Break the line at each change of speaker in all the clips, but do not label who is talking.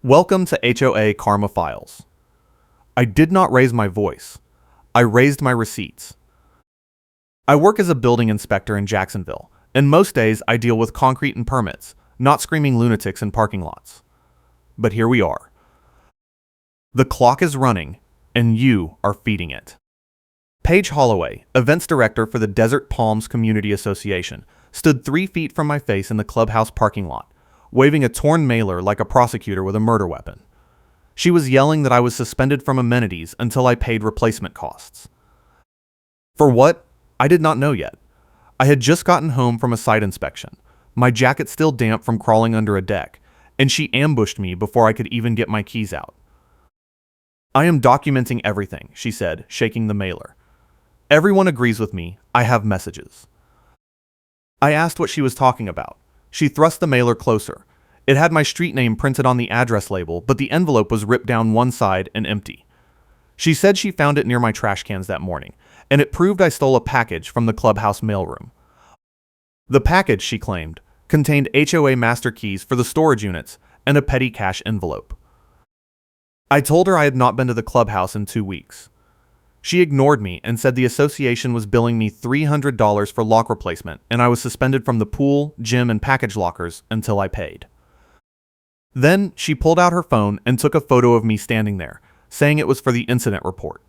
Welcome to HOA Karma Files. I did not raise my voice. I raised my receipts. I work as a building inspector in Jacksonville, and most days I deal with concrete and permits, not screaming lunatics in parking lots. But here we are. The clock is running, and you are feeding it. Paige Holloway, events director for the Desert Palms Community Association, stood 3 feet from my face in the clubhouse parking lot, waving a torn mailer like a prosecutor with a murder weapon. She was yelling that I was suspended from amenities until I paid replacement costs. For what? I did not know yet. I had just gotten home from a site inspection, my jacket still damp from crawling under a deck, and she ambushed me before I could even get my keys out. I am documenting everything, she said, shaking the mailer. Everyone agrees with me. I have messages. I asked what she was talking about. She thrust the mailer closer. It had my street name printed on the address label, but the envelope was ripped down one side and empty. She said she found it near my trash cans that morning, and it proved I stole a package from the clubhouse mailroom. The package, she claimed, contained HOA master keys for the storage units and a petty cash envelope. I told her I had not been to the clubhouse in 2 weeks. She ignored me and said the association was billing me $300 for lock replacement, and I was suspended from the pool, gym, and package lockers until I paid. Then she pulled out her phone and took a photo of me standing there, saying it was for the incident report.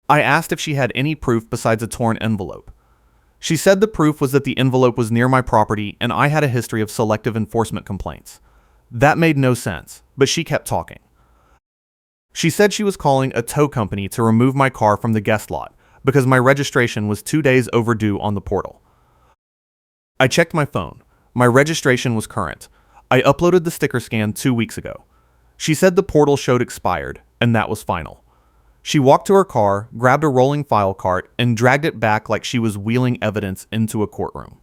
I asked if she had any proof besides a torn envelope. She said the proof was that the envelope was near my property and I had a history of selective enforcement complaints. That made no sense, but she kept talking. She said she was calling a tow company to remove my car from the guest lot because my registration was 2 days overdue on the portal. I checked my phone. My registration was current. I uploaded the sticker scan 2 weeks ago. She said the portal showed expired, and that was final. She walked to her car, grabbed a rolling file cart, and dragged it back like she was wheeling evidence into a courtroom.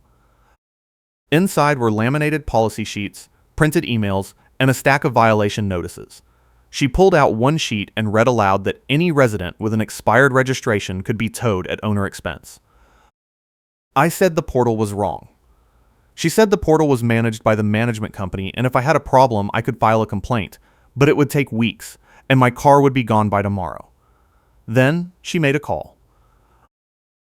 Inside were laminated policy sheets, printed emails, and a stack of violation notices. She pulled out one sheet and read aloud that any resident with an expired registration could be towed at owner expense. I said the portal was wrong. She said the portal was managed by the management company, and if I had a problem, I could file a complaint, but it would take weeks, and my car would be gone by tomorrow. Then she made a call.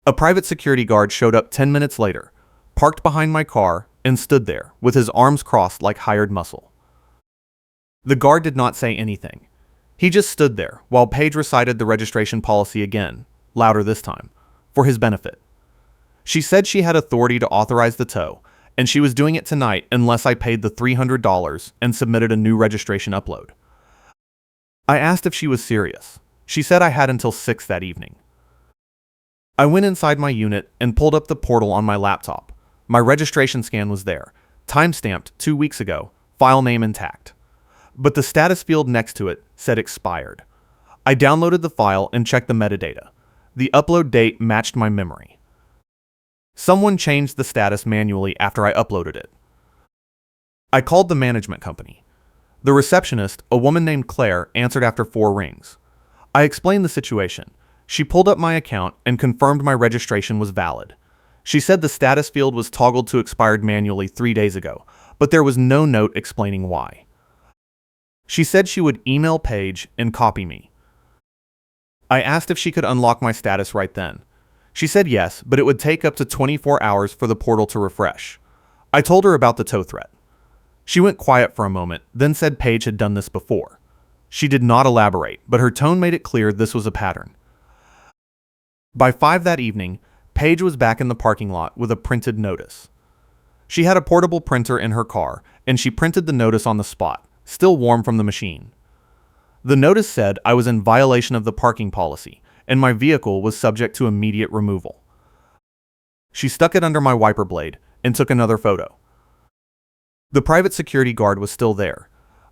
A private security guard showed up 10 minutes later, parked behind my car, and stood there with his arms crossed like hired muscle. The guard did not say anything. He just stood there while Paige recited the registration policy again, louder this time, for his benefit. She said she had authority to authorize the tow, and she was doing it tonight unless I paid the $300 and submitted a new registration upload. I asked if she was serious. She said I had until 6 that evening. I went inside my unit and pulled up the portal on my laptop. My registration scan was there, time-stamped 2 weeks ago, file name intact. But the status field next to it said expired. I downloaded the file and checked the metadata. The upload date matched my memory. Someone changed the status manually after I uploaded it. I called the management company. The receptionist, a woman named Claire, answered after 4 rings. I explained the situation. She pulled up my account and confirmed my registration was valid. She said the status field was toggled to expired manually 3 days ago, but there was no note explaining why. She said she would email Paige and copy me. I asked if she could unlock my status right then. She said yes, but it would take up to 24 hours for the portal to refresh. I told her about the tow threat. She went quiet for a moment, then said Paige had done this before. She did not elaborate, but her tone made it clear this was a pattern. By 5 that evening, Paige was back in the parking lot with a printed notice. She had a portable printer in her car, and she printed the notice on the spot, still warm from the machine. The notice said I was in violation of the parking policy, and my vehicle was subject to immediate removal. She stuck it under my wiper blade and took another photo. The private security guard was still there.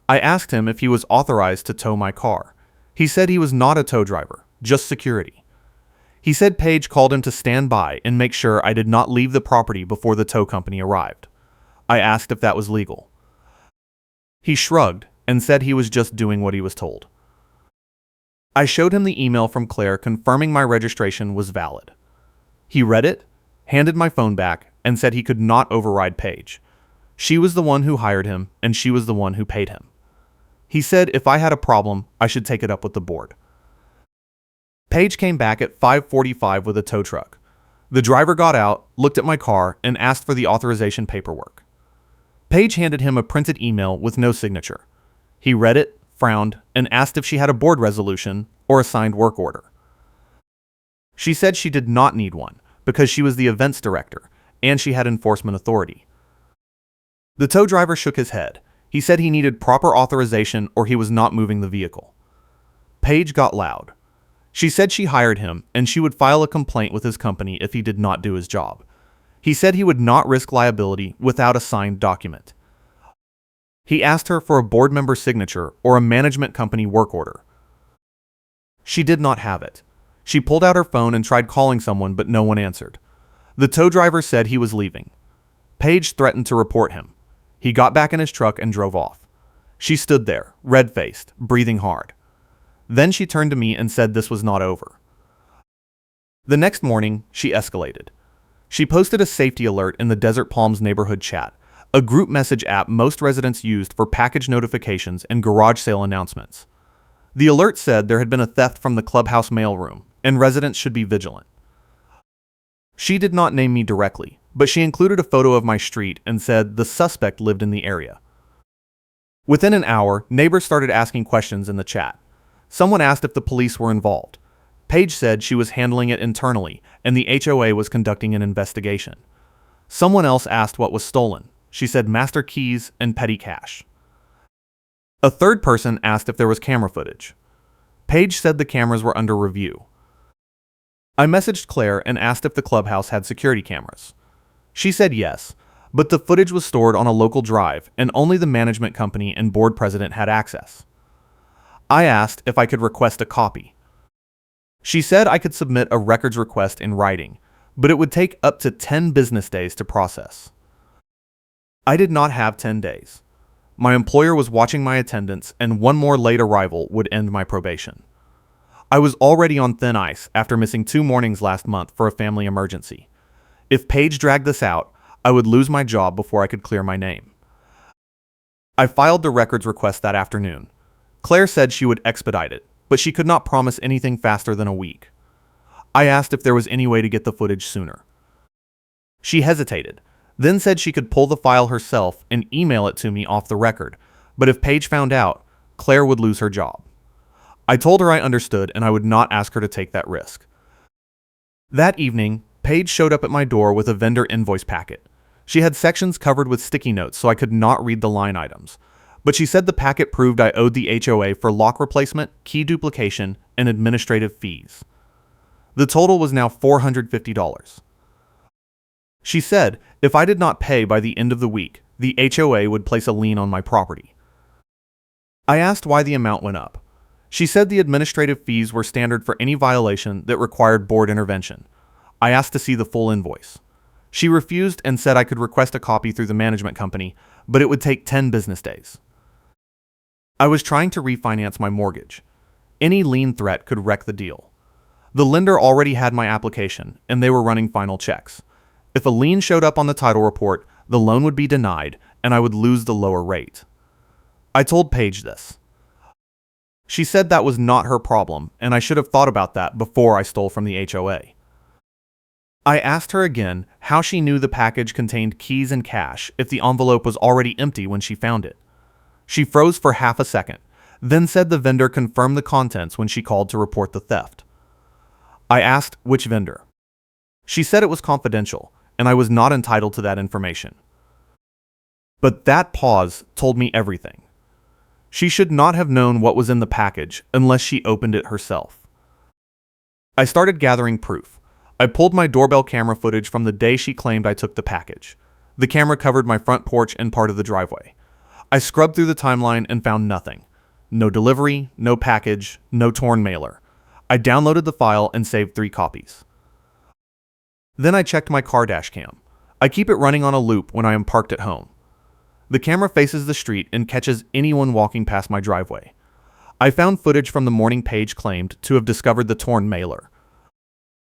I asked him if he was authorized to tow my car. He said he was not a tow driver, just security. He said Paige called him to stand by and make sure I did not leave the property before the tow company arrived. I asked if that was legal. He shrugged and said he was just doing what he was told. I showed him the email from Claire confirming my registration was valid. He read it, handed my phone back, and said he could not override Paige. She was the one who hired him, and she was the one who paid him. He said if I had a problem, I should take it up with the board. Paige came back at 5:45 with a tow truck. The driver got out, looked at my car, and asked for the authorization paperwork. Paige handed him a printed email with no signature. He read it, frowned, and asked if she had a board resolution or a signed work order. She said she did not need one because she was the events director and she had enforcement authority. The tow driver shook his head. He said he needed proper authorization or he was not moving the vehicle. Paige got loud. She said she hired him and she would file a complaint with his company if he did not do his job. He said he would not risk liability without a signed document. He asked her for a board member signature or a management company work order. She did not have it. She pulled out her phone and tried calling someone, but no one answered. The tow driver said he was leaving. Paige threatened to report him. He got back in his truck and drove off. She stood there, red-faced, breathing hard. Then she turned to me and said this was not over. The next morning, she escalated. She posted a safety alert in the Desert Palms neighborhood chat, a group message app most residents used for package notifications and garage sale announcements. The alert said there had been a theft from the clubhouse mailroom, and residents should be vigilant. She did not name me directly, but she included a photo of my street and said the suspect lived in the area. Within an hour, neighbors started asking questions in the chat. Someone asked if the police were involved. Paige said she was handling it internally and the HOA was conducting an investigation. Someone else asked what was stolen. She said master keys and petty cash. A third person asked if there was camera footage. Paige said the cameras were under review. I messaged Claire and asked if the clubhouse had security cameras. She said yes, but the footage was stored on a local drive and only the management company and board president had access. I asked if I could request a copy. She said I could submit a records request in writing, but it would take up to 10 business days to process. I did not have 10 days. My employer was watching my attendance and one more late arrival would end my probation. I was already on thin ice after missing 2 mornings last month for a family emergency. If Paige dragged this out, I would lose my job before I could clear my name. I filed the records request that afternoon. Claire said she would expedite it, but she could not promise anything faster than a week. I asked if there was any way to get the footage sooner. She hesitated, then said she could pull the file herself and email it to me off the record, but if Paige found out, Claire would lose her job. I told her I understood and I would not ask her to take that risk. That evening, Paige showed up at my door with a vendor invoice packet. She had sections covered with sticky notes so I could not read the line items, but she said the packet proved I owed the HOA for lock replacement, key duplication, and administrative fees. The total was now $450. She said if I did not pay by the end of the week, the HOA would place a lien on my property. I asked why the amount went up. She said the administrative fees were standard for any violation that required board intervention. I asked to see the full invoice. She refused and said I could request a copy through the management company, but it would take 10 business days. I was trying to refinance my mortgage. Any lien threat could wreck the deal. The lender already had my application, and they were running final checks. If a lien showed up on the title report, the loan would be denied, and I would lose the lower rate. I told Paige this. She said that was not her problem, and I should have thought about that before I stole from the HOA. I asked her again how she knew the package contained keys and cash if the envelope was already empty when she found it. She froze for half a second, then said the vendor confirmed the contents when she called to report the theft. I asked which vendor. She said it was confidential, and I was not entitled to that information. But that pause told me everything. She should not have known what was in the package unless she opened it herself. I started gathering proof. I pulled my doorbell camera footage from the day she claimed I took the package. The camera covered my front porch and part of the driveway. I scrubbed through the timeline and found nothing. No delivery, no package, no torn mailer. I downloaded the file and saved 3 copies. Then I checked my car dash cam. I keep it running on a loop when I am parked at home. The camera faces the street and catches anyone walking past my driveway. I found footage from the morning Paige claimed to have discovered the torn mailer.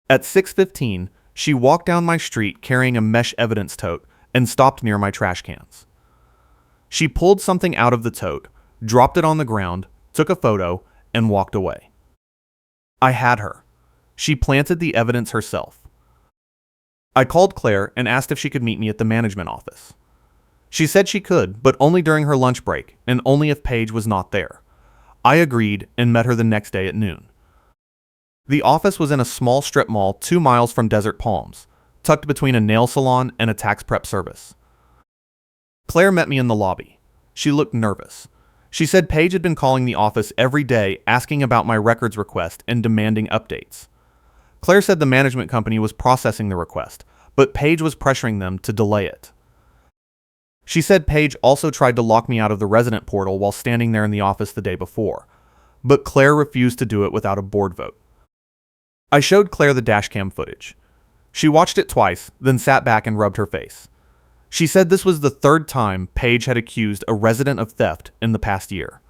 At 6:15, she walked down my street carrying a mesh evidence tote and stopped near my trash cans. She pulled something out of the tote, dropped it on the ground, took a photo, and walked away. I had her. She planted the evidence herself. I called Claire and asked if she could meet me at the management office. She said she could, but only during her lunch break and only if Paige was not there. I agreed and met her the next day at noon. The office was in a small strip mall 2 miles from Desert Palms, tucked between a nail salon and a tax prep service. Claire met me in the lobby. She looked nervous. She said Paige had been calling the office every day asking about my records request and demanding updates. Claire said the management company was processing the request, but Paige was pressuring them to delay it. She said Paige also tried to lock me out of the resident portal while standing there in the office the day before, but Claire refused to do it without a board vote. I showed Claire the dashcam footage. She watched it twice, then sat back and rubbed her face. She said this was the 3rd time Paige had accused a resident of theft in the past year.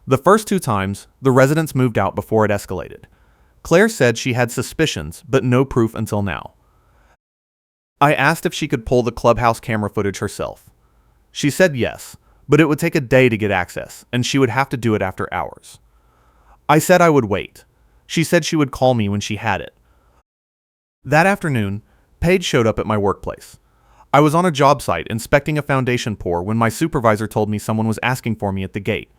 The first 2 times, the residents moved out before it escalated. Claire said she had suspicions, but no proof until now. I asked if she could pull the clubhouse camera footage herself. She said yes, but it would take a day to get access, and she would have to do it after hours. I said I would wait. She said she would call me when she had it. That afternoon, Paige showed up at my workplace. I was on a job site inspecting a foundation pour when my supervisor told me someone was asking for me at the gate.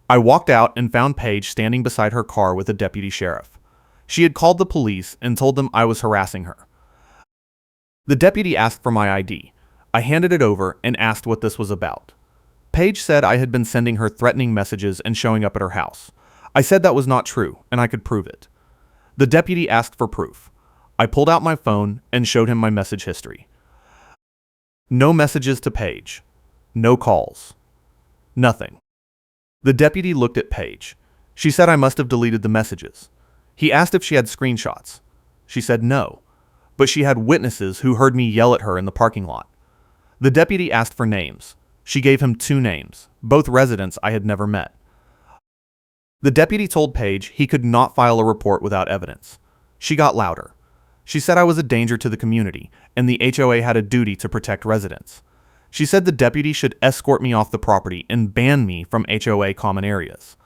I walked out and found Paige standing beside her car with a deputy sheriff. She had called the police and told them I was harassing her. The deputy asked for my ID. I handed it over and asked what this was about. Paige said I had been sending her threatening messages and showing up at her house. I said that was not true, and I could prove it. The deputy asked for proof. I pulled out my phone and showed him my message history. No messages to Paige. No calls. Nothing. The deputy looked at Paige. She said I must have deleted the messages. He asked if she had screenshots. She said no, but she had witnesses who heard me yell at her in the parking lot. The deputy asked for names. She gave him 2 names, both residents I had never met. The deputy told Paige he could not file a report without evidence. She got louder. She said I was a danger to the community, and the HOA had a duty to protect residents. She said the deputy should escort me off the property and ban me from HOA common areas.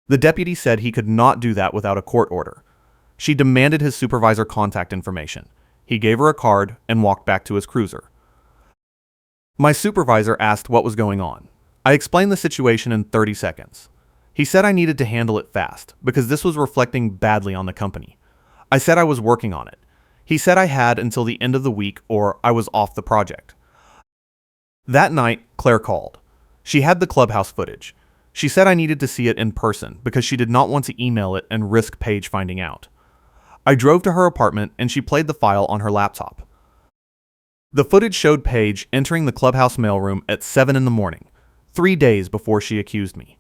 The deputy said he could not do that without a court order. She demanded his supervisor contact information. He gave her a card and walked back to his cruiser. My supervisor asked what was going on. I explained the situation in 30 seconds. He said I needed to handle it fast because this was reflecting badly on the company. I said I was working on it. He said I had until the end of the week or I was off the project. That night, Claire called. She had the clubhouse footage. She said I needed to see it in person because she did not want to email it and risk Paige finding out. I drove to her apartment and she played the file on her laptop. The footage showed Paige entering the clubhouse mailroom at 7 in the morning, 3 days before she accused me.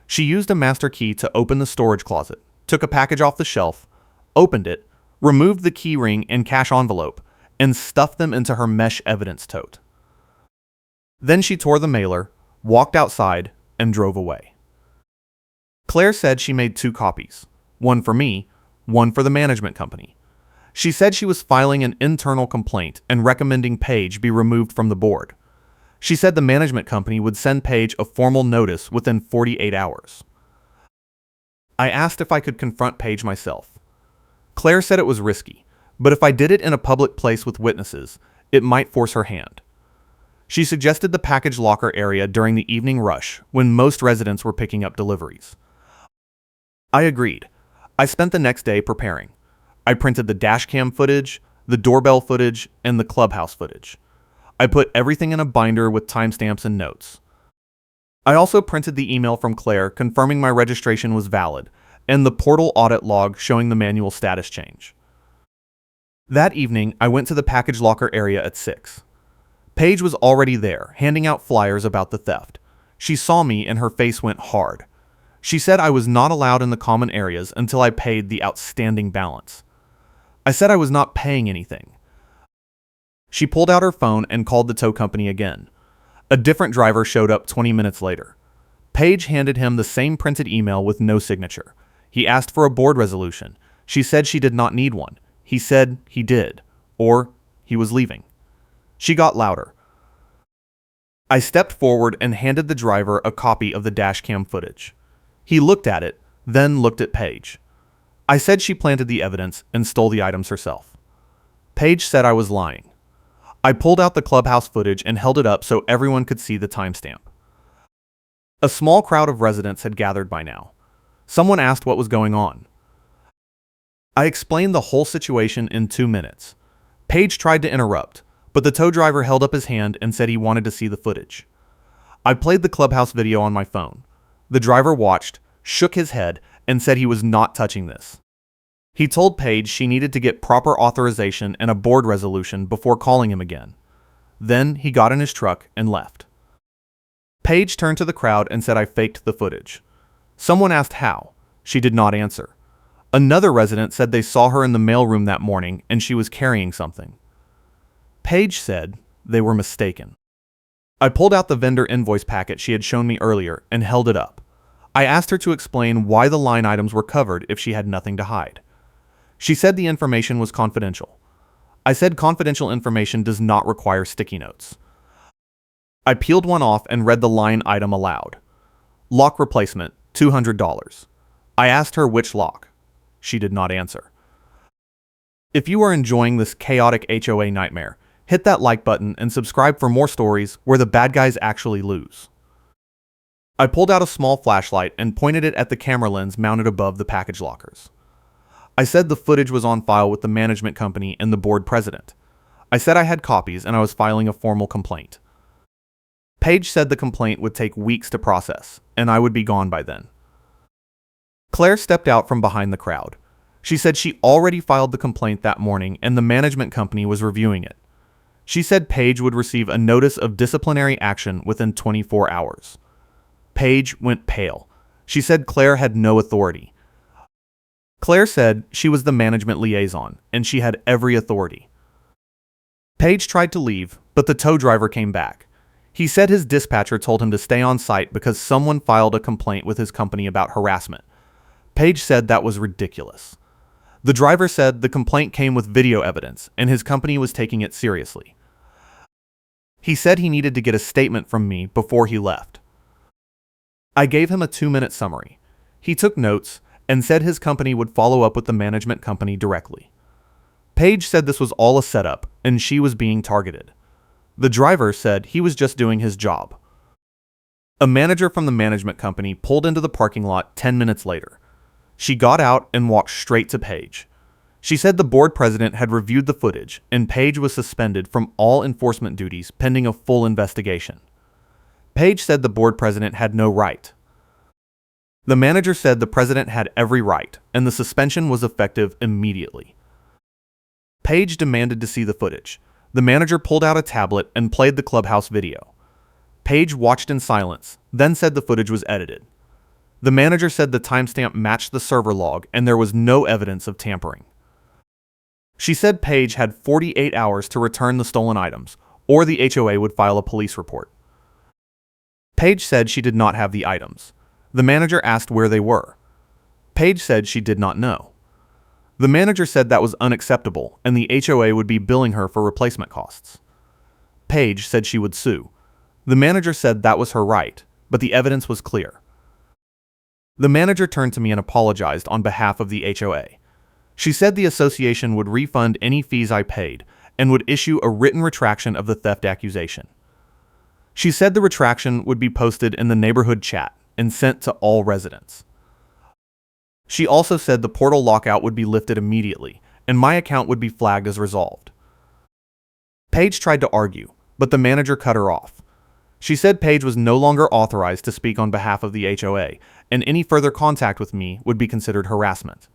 She used a master key to open the storage closet, took a package off the shelf, opened it, removed the key ring and cash envelope, and stuffed them into her mesh evidence tote. Then she tore the mailer, walked outside, and drove away. Claire said she made 2 copies, one for me, one for the management company. She said she was filing an internal complaint and recommending Paige be removed from the board. She said the management company would send Paige a formal notice within 48 hours. I asked if I could confront Paige myself. Claire said it was risky, but if I did it in a public place with witnesses, it might force her hand. She suggested the package locker area during the evening rush when most residents were picking up deliveries. I agreed. I spent the next day preparing. I printed the dashcam footage, the doorbell footage, and the clubhouse footage. I put everything in a binder with timestamps and notes. I also printed the email from Claire confirming my registration was valid and the portal audit log showing the manual status change. That evening, I went to the package locker area at 6. Paige was already there, handing out flyers about the theft. She saw me and her face went hard. She said I was not allowed in the common areas until I paid the outstanding balance. I said I was not paying anything. She pulled out her phone and called the tow company again. A different driver showed up 20 minutes later. Paige handed him the same printed email with no signature. He asked for a board resolution. She said she did not need one. He said he did, or he was leaving. She got louder. I stepped forward and handed the driver a copy of the dashcam footage. He looked at it, then looked at Paige. I said she planted the evidence and stole the items herself. Paige said I was lying. I pulled out the clubhouse footage and held it up so everyone could see the timestamp. A small crowd of residents had gathered by now. Someone asked what was going on. I explained the whole situation in 2 minutes. Paige tried to interrupt, but the tow driver held up his hand and said he wanted to see the footage. I played the clubhouse video on my phone. The driver watched, shook his head, and said he was not touching this. He told Paige she needed to get proper authorization and a board resolution before calling him again. Then he got in his truck and left. Paige turned to the crowd and said I faked the footage. Someone asked how. She did not answer. Another resident said they saw her in the mailroom that morning and she was carrying something. Paige said they were mistaken. I pulled out the vendor invoice packet she had shown me earlier and held it up. I asked her to explain why the line items were covered if she had nothing to hide. She said the information was confidential. I said confidential information does not require sticky notes. I peeled one off and read the line item aloud. Lock replacement, $200. I asked her which lock. She did not answer. If you are enjoying this chaotic HOA nightmare, hit that like button and subscribe for more stories where the bad guys actually lose. I pulled out a small flashlight and pointed it at the camera lens mounted above the package lockers. I said the footage was on file with the management company and the board president. I said I had copies and I was filing a formal complaint. Paige said the complaint would take weeks to process, and I would be gone by then. Claire stepped out from behind the crowd. She said she already filed the complaint that morning and the management company was reviewing it. She said Paige would receive a notice of disciplinary action within 24 hours. Paige went pale. She said Claire had no authority. Claire said she was the management liaison and she had every authority. Paige tried to leave, but the tow driver came back. He said his dispatcher told him to stay on site because someone filed a complaint with his company about harassment. Paige said that was ridiculous. The driver said the complaint came with video evidence and his company was taking it seriously. He said he needed to get a statement from me before he left. I gave him a 2-minute summary. He took notes and said his company would follow up with the management company directly. Paige said this was all a setup and she was being targeted. The driver said he was just doing his job. A manager from the management company pulled into the parking lot 10 minutes later. She got out and walked straight to Paige. She said the board president had reviewed the footage and Paige was suspended from all enforcement duties pending a full investigation. Paige said the board president had no right. The manager said the president had every right and the suspension was effective immediately. Paige demanded to see the footage. The manager pulled out a tablet and played the clubhouse video. Paige watched in silence, then said the footage was edited. The manager said the timestamp matched the server log and there was no evidence of tampering. She said Paige had 48 hours to return the stolen items, or the HOA would file a police report. Paige said she did not have the items. The manager asked where they were. Paige said she did not know. The manager said that was unacceptable and the HOA would be billing her for replacement costs. Paige said she would sue. The manager said that was her right, but the evidence was clear. The manager turned to me and apologized on behalf of the HOA. She said the association would refund any fees I paid and would issue a written retraction of the theft accusation. She said the retraction would be posted in the neighborhood chat and sent to all residents. She also said the portal lockout would be lifted immediately and my account would be flagged as resolved. Paige tried to argue, but the manager cut her off. She said Paige was no longer authorized to speak on behalf of the HOA and any further contact with me would be considered harassment.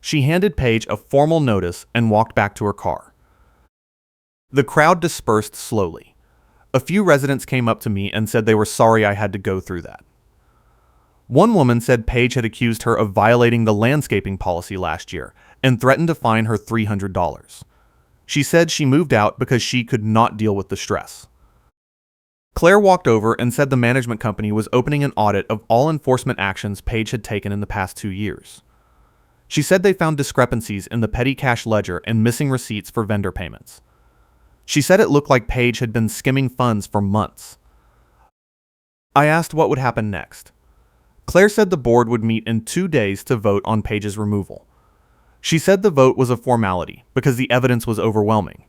She handed Paige a formal notice and walked back to her car. The crowd dispersed slowly. A few residents came up to me and said they were sorry I had to go through that. One woman said Paige had accused her of violating the landscaping policy last year and threatened to fine her $300. She said she moved out because she could not deal with the stress. Claire walked over and said the management company was opening an audit of all enforcement actions Paige had taken in the past 2 years. She said they found discrepancies in the petty cash ledger and missing receipts for vendor payments. She said it looked like Paige had been skimming funds for months. I asked what would happen next. Claire said the board would meet in 2 days to vote on Paige's removal. She said the vote was a formality because the evidence was overwhelming.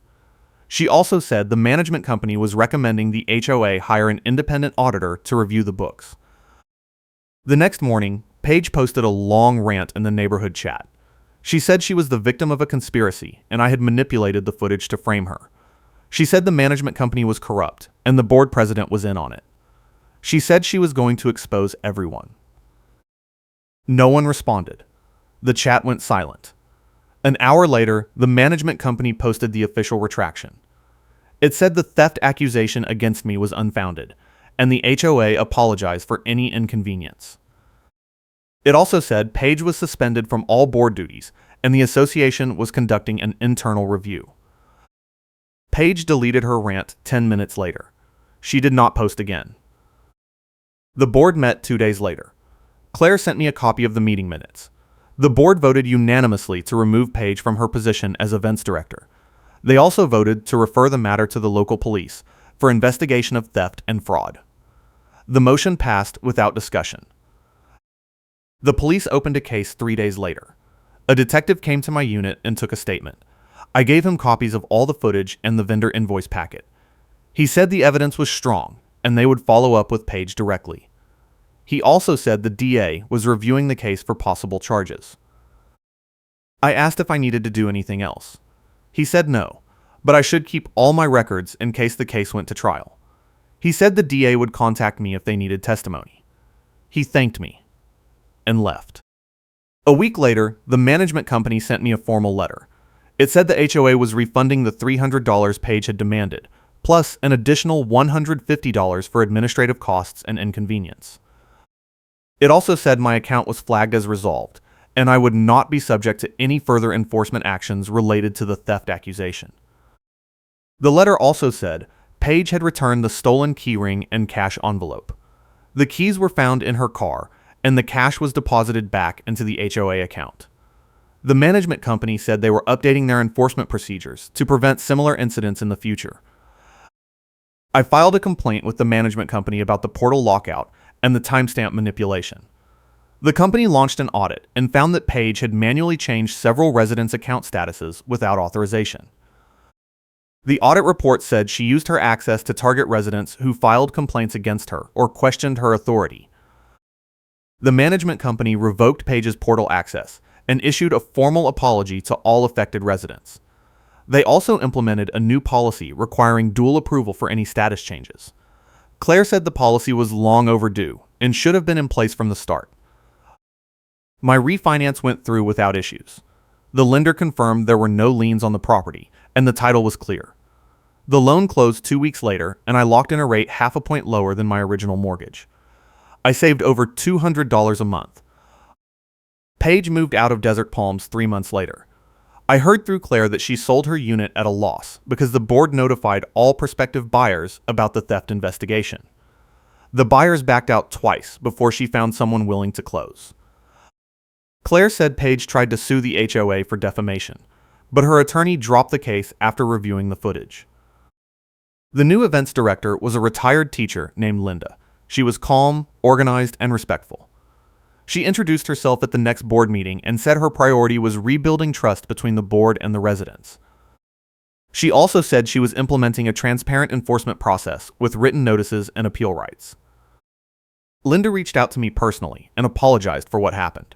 She also said the management company was recommending the HOA hire an independent auditor to review the books. The next morning, Paige posted a long rant in the neighborhood chat. She said she was the victim of a conspiracy and I had manipulated the footage to frame her. She said the management company was corrupt and the board president was in on it. She said she was going to expose everyone. No one responded. The chat went silent. An hour later, the management company posted the official retraction. It said the theft accusation against me was unfounded, and the HOA apologized for any inconvenience. It also said Paige was suspended from all board duties, and the association was conducting an internal review. Paige deleted her rant 10 minutes later. She did not post again. The board met 2 days later. Claire sent me a copy of the meeting minutes. The board voted unanimously to remove Paige from her position as events director. They also voted to refer the matter to the local police for investigation of theft and fraud. The motion passed without discussion. The police opened a case 3 days later. A detective came to my unit and took a statement. I gave him copies of all the footage and the vendor invoice packet. He said the evidence was strong and they would follow up with Paige directly. He also said the DA was reviewing the case for possible charges. I asked if I needed to do anything else. He said no, but I should keep all my records in case the case went to trial. He said the DA would contact me if they needed testimony. He thanked me and left. A week later, the management company sent me a formal letter. It said the HOA was refunding the $300 Paige had demanded, plus an additional $150 for administrative costs and inconvenience. It also said my account was flagged as resolved, and I would not be subject to any further enforcement actions related to the theft accusation. The letter also said Paige had returned the stolen keyring and cash envelope. The keys were found in her car, and the cash was deposited back into the HOA account. The management company said they were updating their enforcement procedures to prevent similar incidents in the future. I filed a complaint with the management company about the portal lockout and the timestamp manipulation. The company launched an audit and found that Paige had manually changed several residents' account statuses without authorization. The audit report said she used her access to target residents who filed complaints against her or questioned her authority. The management company revoked Paige's portal access and issued a formal apology to all affected residents. They also implemented a new policy requiring dual approval for any status changes. Claire said the policy was long overdue and should have been in place from the start. My refinance went through without issues. The lender confirmed there were no liens on the property and the title was clear. The loan closed 2 weeks later and I locked in a rate half a point lower than my original mortgage. I saved over $200 a month. Paige moved out of Desert Palms 3 months later. I heard through Claire that she sold her unit at a loss because the board notified all prospective buyers about the theft investigation. The buyers backed out twice before she found someone willing to close. Claire said Paige tried to sue the HOA for defamation, but her attorney dropped the case after reviewing the footage. The new events director was a retired teacher named Linda. She was calm, organized, and respectful. She introduced herself at the next board meeting and said her priority was rebuilding trust between the board and the residents. She also said she was implementing a transparent enforcement process with written notices and appeal rights. Linda reached out to me personally and apologized for what happened.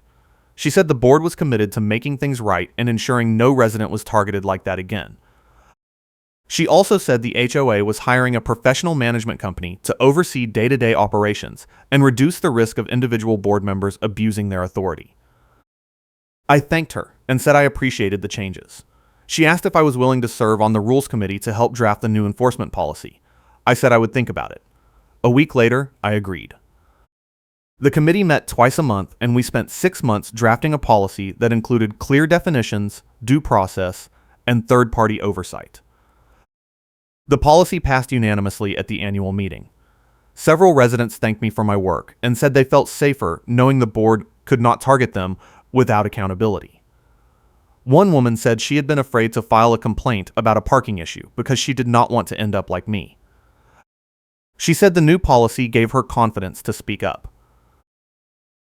She said the board was committed to making things right and ensuring no resident was targeted like that again. She also said the HOA was hiring a professional management company to oversee day-to-day operations and reduce the risk of individual board members abusing their authority. I thanked her and said I appreciated the changes. She asked if I was willing to serve on the rules committee to help draft the new enforcement policy. I said I would think about it. A week later, I agreed. The committee met twice a month and we spent 6 months drafting a policy that included clear definitions, due process, and third-party oversight. The policy passed unanimously at the annual meeting. Several residents thanked me for my work and said they felt safer knowing the board could not target them without accountability. One woman said she had been afraid to file a complaint about a parking issue because she did not want to end up like me. She said the new policy gave her confidence to speak up.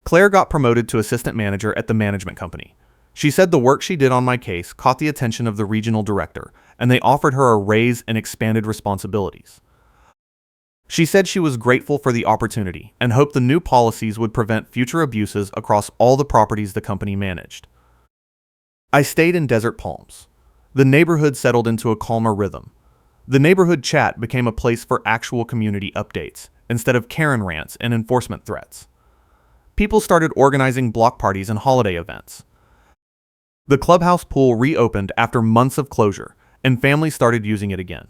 Claire got promoted to assistant manager at the management company. She said the work she did on my case caught the attention of the regional director, and they offered her a raise and expanded responsibilities. She said she was grateful for the opportunity and hoped the new policies would prevent future abuses across all the properties the company managed. I stayed in Desert Palms. The neighborhood settled into a calmer rhythm. The neighborhood chat became a place for actual community updates, instead of Karen rants and enforcement threats. People started organizing block parties and holiday events. The clubhouse pool reopened after months of closure, and families started using it again.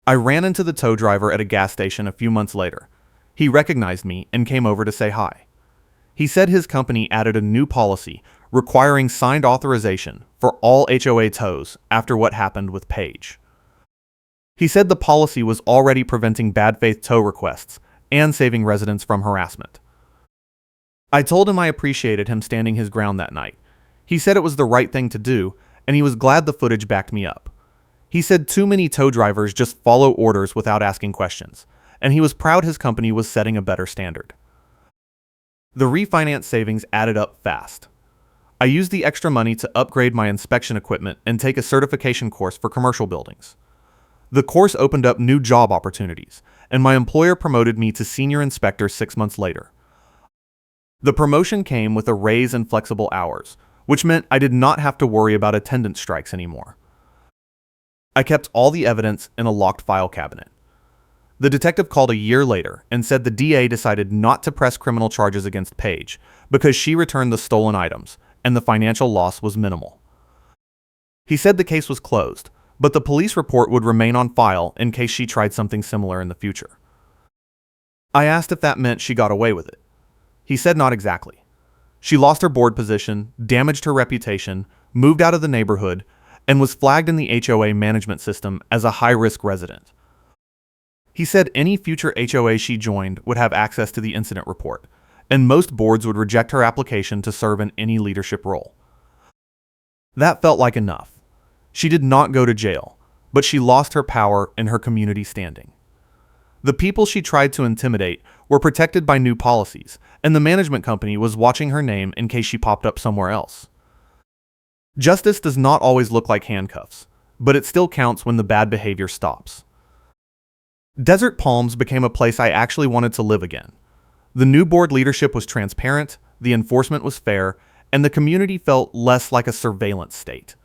I ran into the tow driver at a gas station a few months later. He recognized me and came over to say hi. He said his company added a new policy requiring signed authorization for all HOA tows after what happened with Paige. He said the policy was already preventing bad faith tow requests and saving residents from harassment. I told him I appreciated him standing his ground that night. He said it was the right thing to do, and he was glad the footage backed me up. He said too many tow drivers just follow orders without asking questions, and he was proud his company was setting a better standard. The refinance savings added up fast. I used the extra money to upgrade my inspection equipment and take a certification course for commercial buildings. The course opened up new job opportunities, and my employer promoted me to senior inspector 6 months later. The promotion came with a raise and flexible hours, which meant I did not have to worry about attendance strikes anymore. I kept all the evidence in a locked file cabinet. The detective called a year later and said the DA decided not to press criminal charges against Paige because she returned the stolen items and the financial loss was minimal. He said the case was closed, but the police report would remain on file in case she tried something similar in the future. I asked if that meant she got away with it. He said not exactly. She lost her board position, damaged her reputation, moved out of the neighborhood, and was flagged in the HOA management system as a high-risk resident. He said any future HOA she joined would have access to the incident report, and most boards would reject her application to serve in any leadership role. That felt like enough. She did not go to jail, but she lost her power and her community standing. The people she tried to intimidate were protected by new policies, and the management company was watching her name in case she popped up somewhere else. Justice does not always look like handcuffs, but it still counts when the bad behavior stops. Desert Palms became a place I actually wanted to live again. The new board leadership was transparent, the enforcement was fair, and the community felt less like a surveillance state.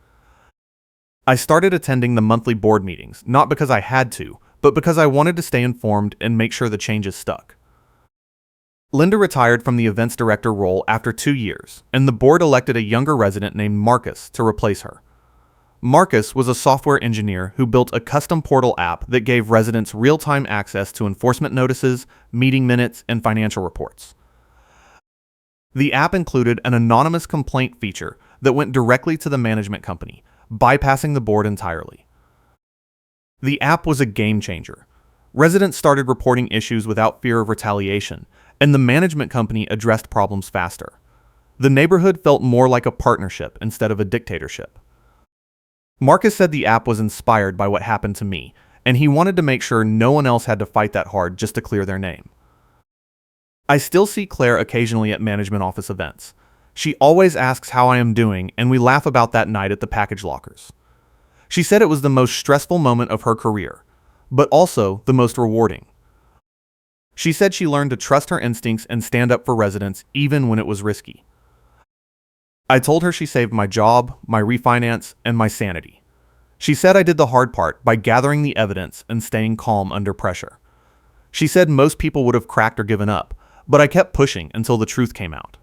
I started attending the monthly board meetings, not because I had to, but because I wanted to stay informed and make sure the changes stuck. Linda retired from the events director role after 2 years, and the board elected a younger resident named Marcus to replace her. Marcus was a software engineer who built a custom portal app that gave residents real-time access to enforcement notices, meeting minutes, and financial reports. The app included an anonymous complaint feature that went directly to the management company, bypassing the board entirely. The app was a game changer. Residents started reporting issues without fear of retaliation, and the management company addressed problems faster. The neighborhood felt more like a partnership instead of a dictatorship. Marcus said the app was inspired by what happened to me, and he wanted to make sure no one else had to fight that hard just to clear their name. I still see Claire occasionally at management office events. She always asks how I am doing, and we laugh about that night at the package lockers. She said it was the most stressful moment of her career, but also the most rewarding. She said she learned to trust her instincts and stand up for residents even when it was risky. I told her she saved my job, my refinance, and my sanity. She said I did the hard part by gathering the evidence and staying calm under pressure. She said most people would have cracked or given up, but I kept pushing until the truth came out.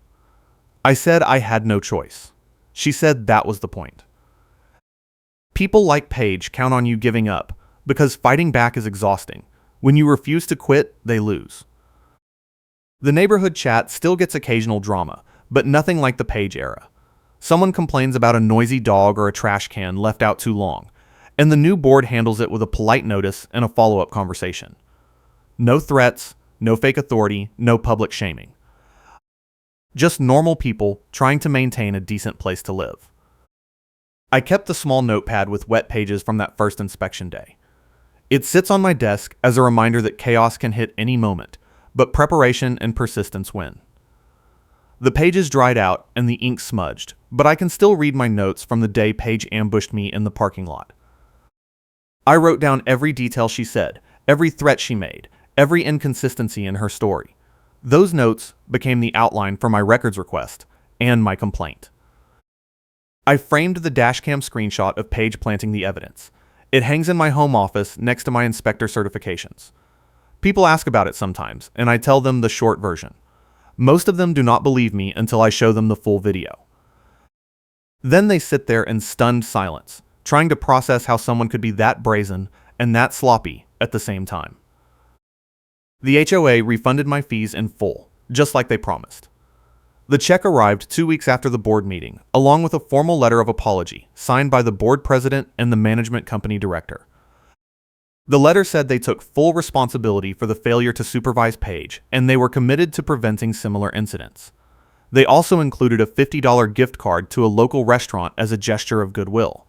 I said I had no choice. She said that was the point. People like Paige count on you giving up because fighting back is exhausting. When you refuse to quit, they lose. The neighborhood chat still gets occasional drama, but nothing like the Paige era. Someone complains about a noisy dog or a trash can left out too long, and the new board handles it with a polite notice and a follow-up conversation. No threats, no fake authority, no public shaming. Just normal people trying to maintain a decent place to live. I kept the small notepad with wet pages from that first inspection day. It sits on my desk as a reminder that chaos can hit any moment, but preparation and persistence win. The pages dried out and the ink smudged, but I can still read my notes from the day Paige ambushed me in the parking lot. I wrote down every detail she said, every threat she made, every inconsistency in her story. Those notes became the outline for my records request and my complaint. I framed the dashcam screenshot of Paige planting the evidence. It hangs in my home office next to my inspector certifications. People ask about it sometimes, and I tell them the short version. Most of them do not believe me until I show them the full video. Then they sit there in stunned silence, trying to process how someone could be that brazen and that sloppy at the same time. The HOA refunded my fees in full, just like they promised. The check arrived 2 weeks after the board meeting, along with a formal letter of apology signed by the board president and the management company director. The letter said they took full responsibility for the failure to supervise Paige, and they were committed to preventing similar incidents. They also included a $50 gift card to a local restaurant as a gesture of goodwill.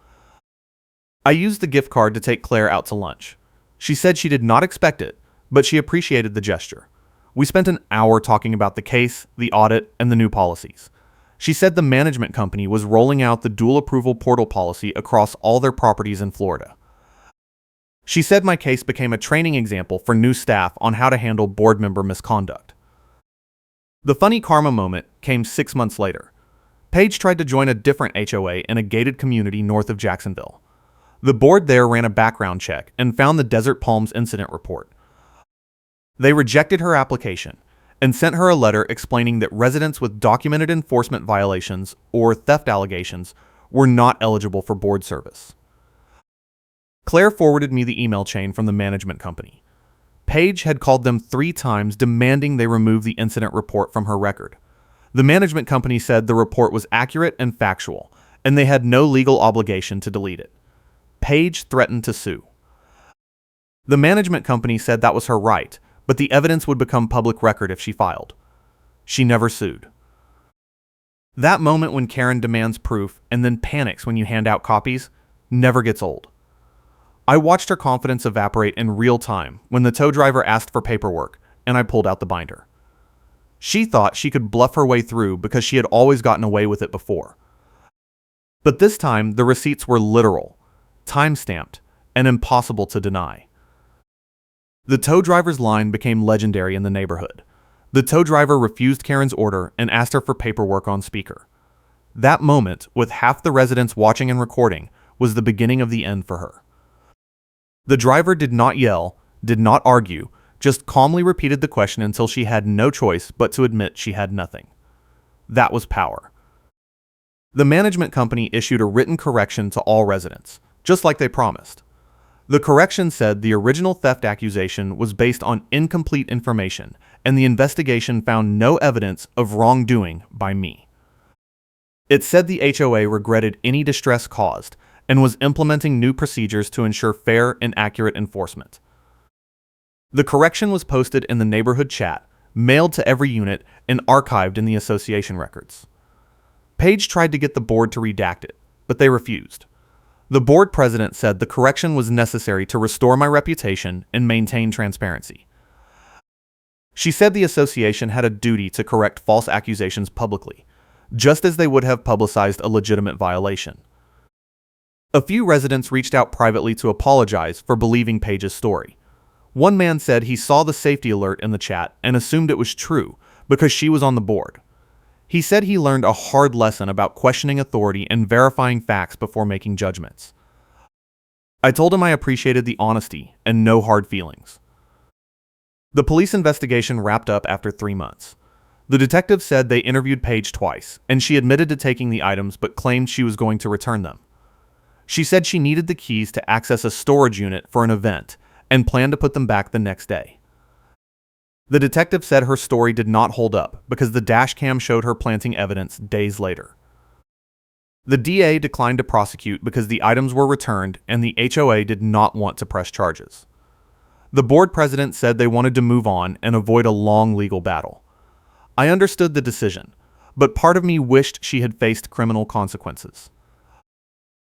I used the gift card to take Claire out to lunch. She said she did not expect it, but she appreciated the gesture. We spent an hour talking about the case, the audit, and the new policies. She said the management company was rolling out the dual approval portal policy across all their properties in Florida. She said my case became a training example for new staff on how to handle board member misconduct. The funny karma moment came 6 months later. Paige tried to join a different HOA in a gated community north of Jacksonville. The board there ran a background check and found the Desert Palms incident report. They rejected her application and sent her a letter explaining that residents with documented enforcement violations or theft allegations were not eligible for board service. Claire forwarded me the email chain from the management company. Paige had called them 3 times demanding they remove the incident report from her record. The management company said the report was accurate and factual, and they had no legal obligation to delete it. Paige threatened to sue. The management company said that was her right, but the evidence would become public record if she filed. She never sued. That moment when Karen demands proof and then panics when you hand out copies never gets old. I watched her confidence evaporate in real time when the tow driver asked for paperwork and I pulled out the binder. She thought she could bluff her way through because she had always gotten away with it before. But this time, the receipts were literal, time-stamped, and impossible to deny. The tow driver's line became legendary in the neighborhood. The tow driver refused Karen's order and asked her for paperwork on speaker. That moment, with half the residents watching and recording, was the beginning of the end for her. The driver did not yell, did not argue, just calmly repeated the question until she had no choice but to admit she had nothing. That was power. The management company issued a written correction to all residents, just like they promised. The correction said the original theft accusation was based on incomplete information, and the investigation found no evidence of wrongdoing by me. It said the HOA regretted any distress caused, and was implementing new procedures to ensure fair and accurate enforcement. The correction was posted in the neighborhood chat, mailed to every unit, and archived in the association records. Paige tried to get the board to redact it, but they refused. The board president said the correction was necessary to restore my reputation and maintain transparency. She said the association had a duty to correct false accusations publicly, just as they would have publicized a legitimate violation. A few residents reached out privately to apologize for believing Paige's story. One man said he saw the safety alert in the chat and assumed it was true because she was on the board. He said he learned a hard lesson about questioning authority and verifying facts before making judgments. I told him I appreciated the honesty and no hard feelings. The police investigation wrapped up after 3 months. The detective said they interviewed Paige twice, and she admitted to taking the items but claimed she was going to return them. She said she needed the keys to access a storage unit for an event and planned to put them back the next day. The detective said her story did not hold up because the dash cam showed her planting evidence days later. The DA declined to prosecute because the items were returned and the HOA did not want to press charges. The board president said they wanted to move on and avoid a long legal battle. I understood the decision, but part of me wished she had faced criminal consequences.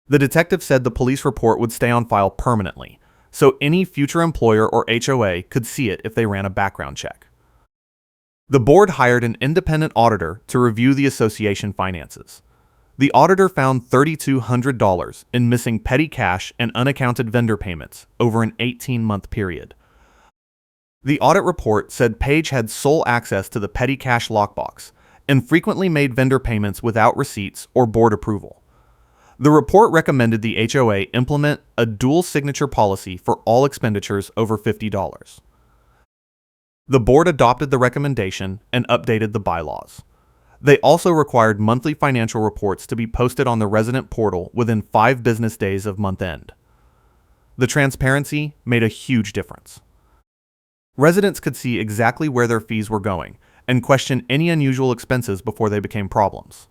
The detective said the police report would stay on file permanently, so any future employer or HOA could see it if they ran a background check. The board hired an independent auditor to review the association finances. The auditor found $3,200 in missing petty cash and unaccounted vendor payments over an 18-month period. The audit report said Page had sole access to the petty cash lockbox and frequently made vendor payments without receipts or board approval. The report recommended the HOA implement a dual signature policy for all expenditures over $50. The board adopted the recommendation and updated the bylaws. They also required monthly financial reports to be posted on the resident portal within 5 business days of month end. The transparency made a huge difference. Residents could see exactly where their fees were going and question any unusual expenses before they became problems.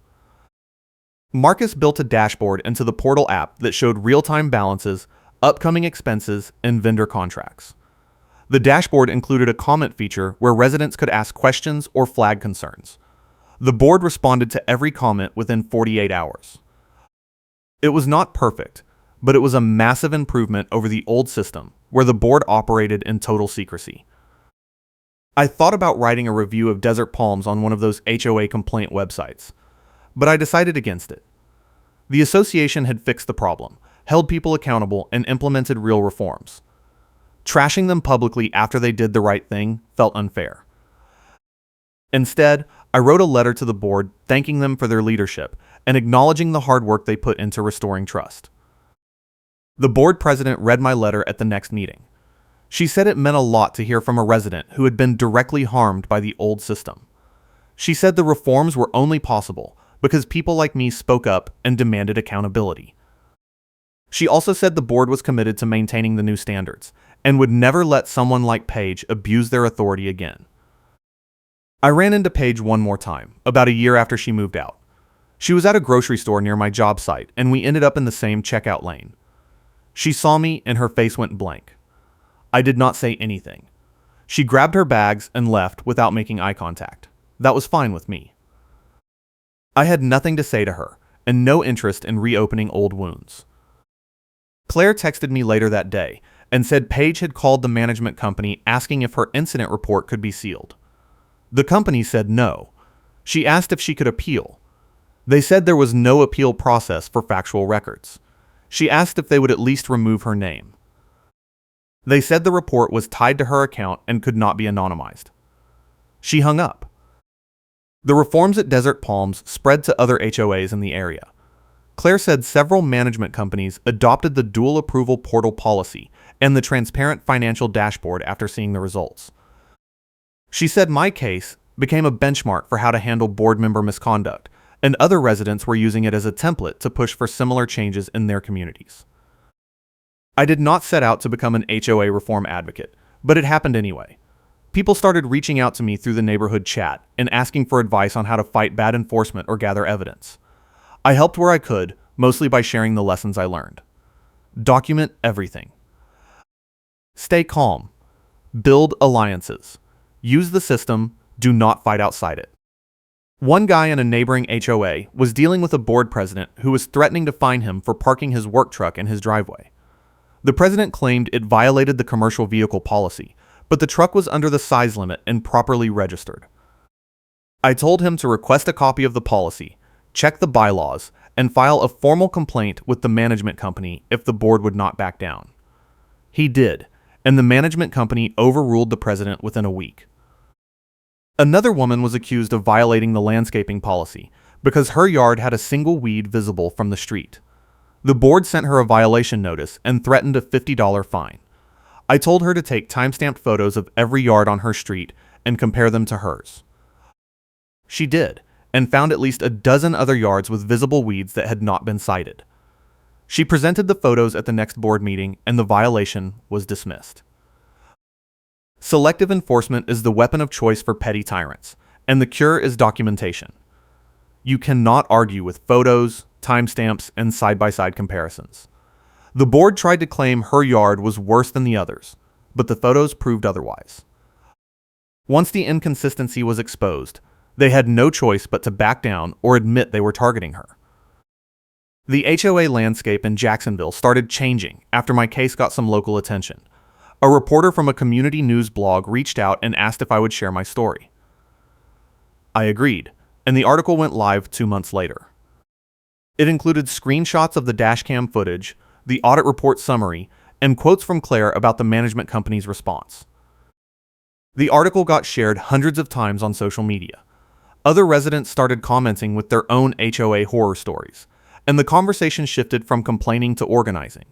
Marcus built a dashboard into the portal app that showed real-time balances, upcoming expenses, and vendor contracts. The dashboard included a comment feature where residents could ask questions or flag concerns. The board responded to every comment within 48 hours. It was not perfect, but it was a massive improvement over the old system, where the board operated in total secrecy. I thought about writing a review of Desert Palms on one of those HOA complaint websites, but I decided against it. The association had fixed the problem, held people accountable, and implemented real reforms. Trashing them publicly after they did the right thing felt unfair. Instead, I wrote a letter to the board thanking them for their leadership and acknowledging the hard work they put into restoring trust. The board president read my letter at the next meeting. She said it meant a lot to hear from a resident who had been directly harmed by the old system. She said the reforms were only possible because people like me spoke up and demanded accountability. She also said the board was committed to maintaining the new standards and would never let someone like Paige abuse their authority again. I ran into Paige one more time, about a year after she moved out. She was at a grocery store near my job site, and we ended up in the same checkout lane. She saw me and her face went blank. I did not say anything. She grabbed her bags and left without making eye contact. That was fine with me. I had nothing to say to her, and no interest in reopening old wounds. Claire texted me later that day and said Paige had called the management company asking if her incident report could be sealed. The company said no. She asked if she could appeal. They said there was no appeal process for factual records. She asked if they would at least remove her name. They said the report was tied to her account and could not be anonymized. She hung up. The reforms at Desert Palms spread to other HOAs in the area. Claire said several management companies adopted the dual approval portal policy and the transparent financial dashboard after seeing the results. She said my case became a benchmark for how to handle board member misconduct, and other residents were using it as a template to push for similar changes in their communities. I did not set out to become an HOA reform advocate, but it happened anyway. People started reaching out to me through the neighborhood chat and asking for advice on how to fight bad enforcement or gather evidence. I helped where I could, mostly by sharing the lessons I learned. Document everything. Stay calm. Build alliances. Use the system. Do not fight outside it. One guy in a neighboring HOA was dealing with a board president who was threatening to fine him for parking his work truck in his driveway. The president claimed it violated the commercial vehicle policy, but the truck was under the size limit and properly registered. I told him to request a copy of the policy, check the bylaws, and file a formal complaint with the management company if the board would not back down. He did, and the management company overruled the president within a week. Another woman was accused of violating the landscaping policy because her yard had a single weed visible from the street. The board sent her a violation notice and threatened a $50 fine. I told her to take timestamped photos of every yard on her street and compare them to hers. She did, and found at least a dozen other yards with visible weeds that had not been cited. She presented the photos at the next board meeting, and the violation was dismissed. Selective enforcement is the weapon of choice for petty tyrants, and the cure is documentation. You cannot argue with photos, timestamps, and side-by-side comparisons. The board tried to claim her yard was worse than the others, but the photos proved otherwise. Once the inconsistency was exposed, they had no choice but to back down or admit they were targeting her. The HOA landscape in Jacksonville started changing after my case got some local attention. A reporter from a community news blog reached out and asked if I would share my story. I agreed, and the article went live 2 months later. It included screenshots of the dashcam footage, the audit report summary, and quotes from Claire about the management company's response. The article got shared hundreds of times on social media. Other residents started commenting with their own HOA horror stories, and the conversation shifted from complaining to organizing.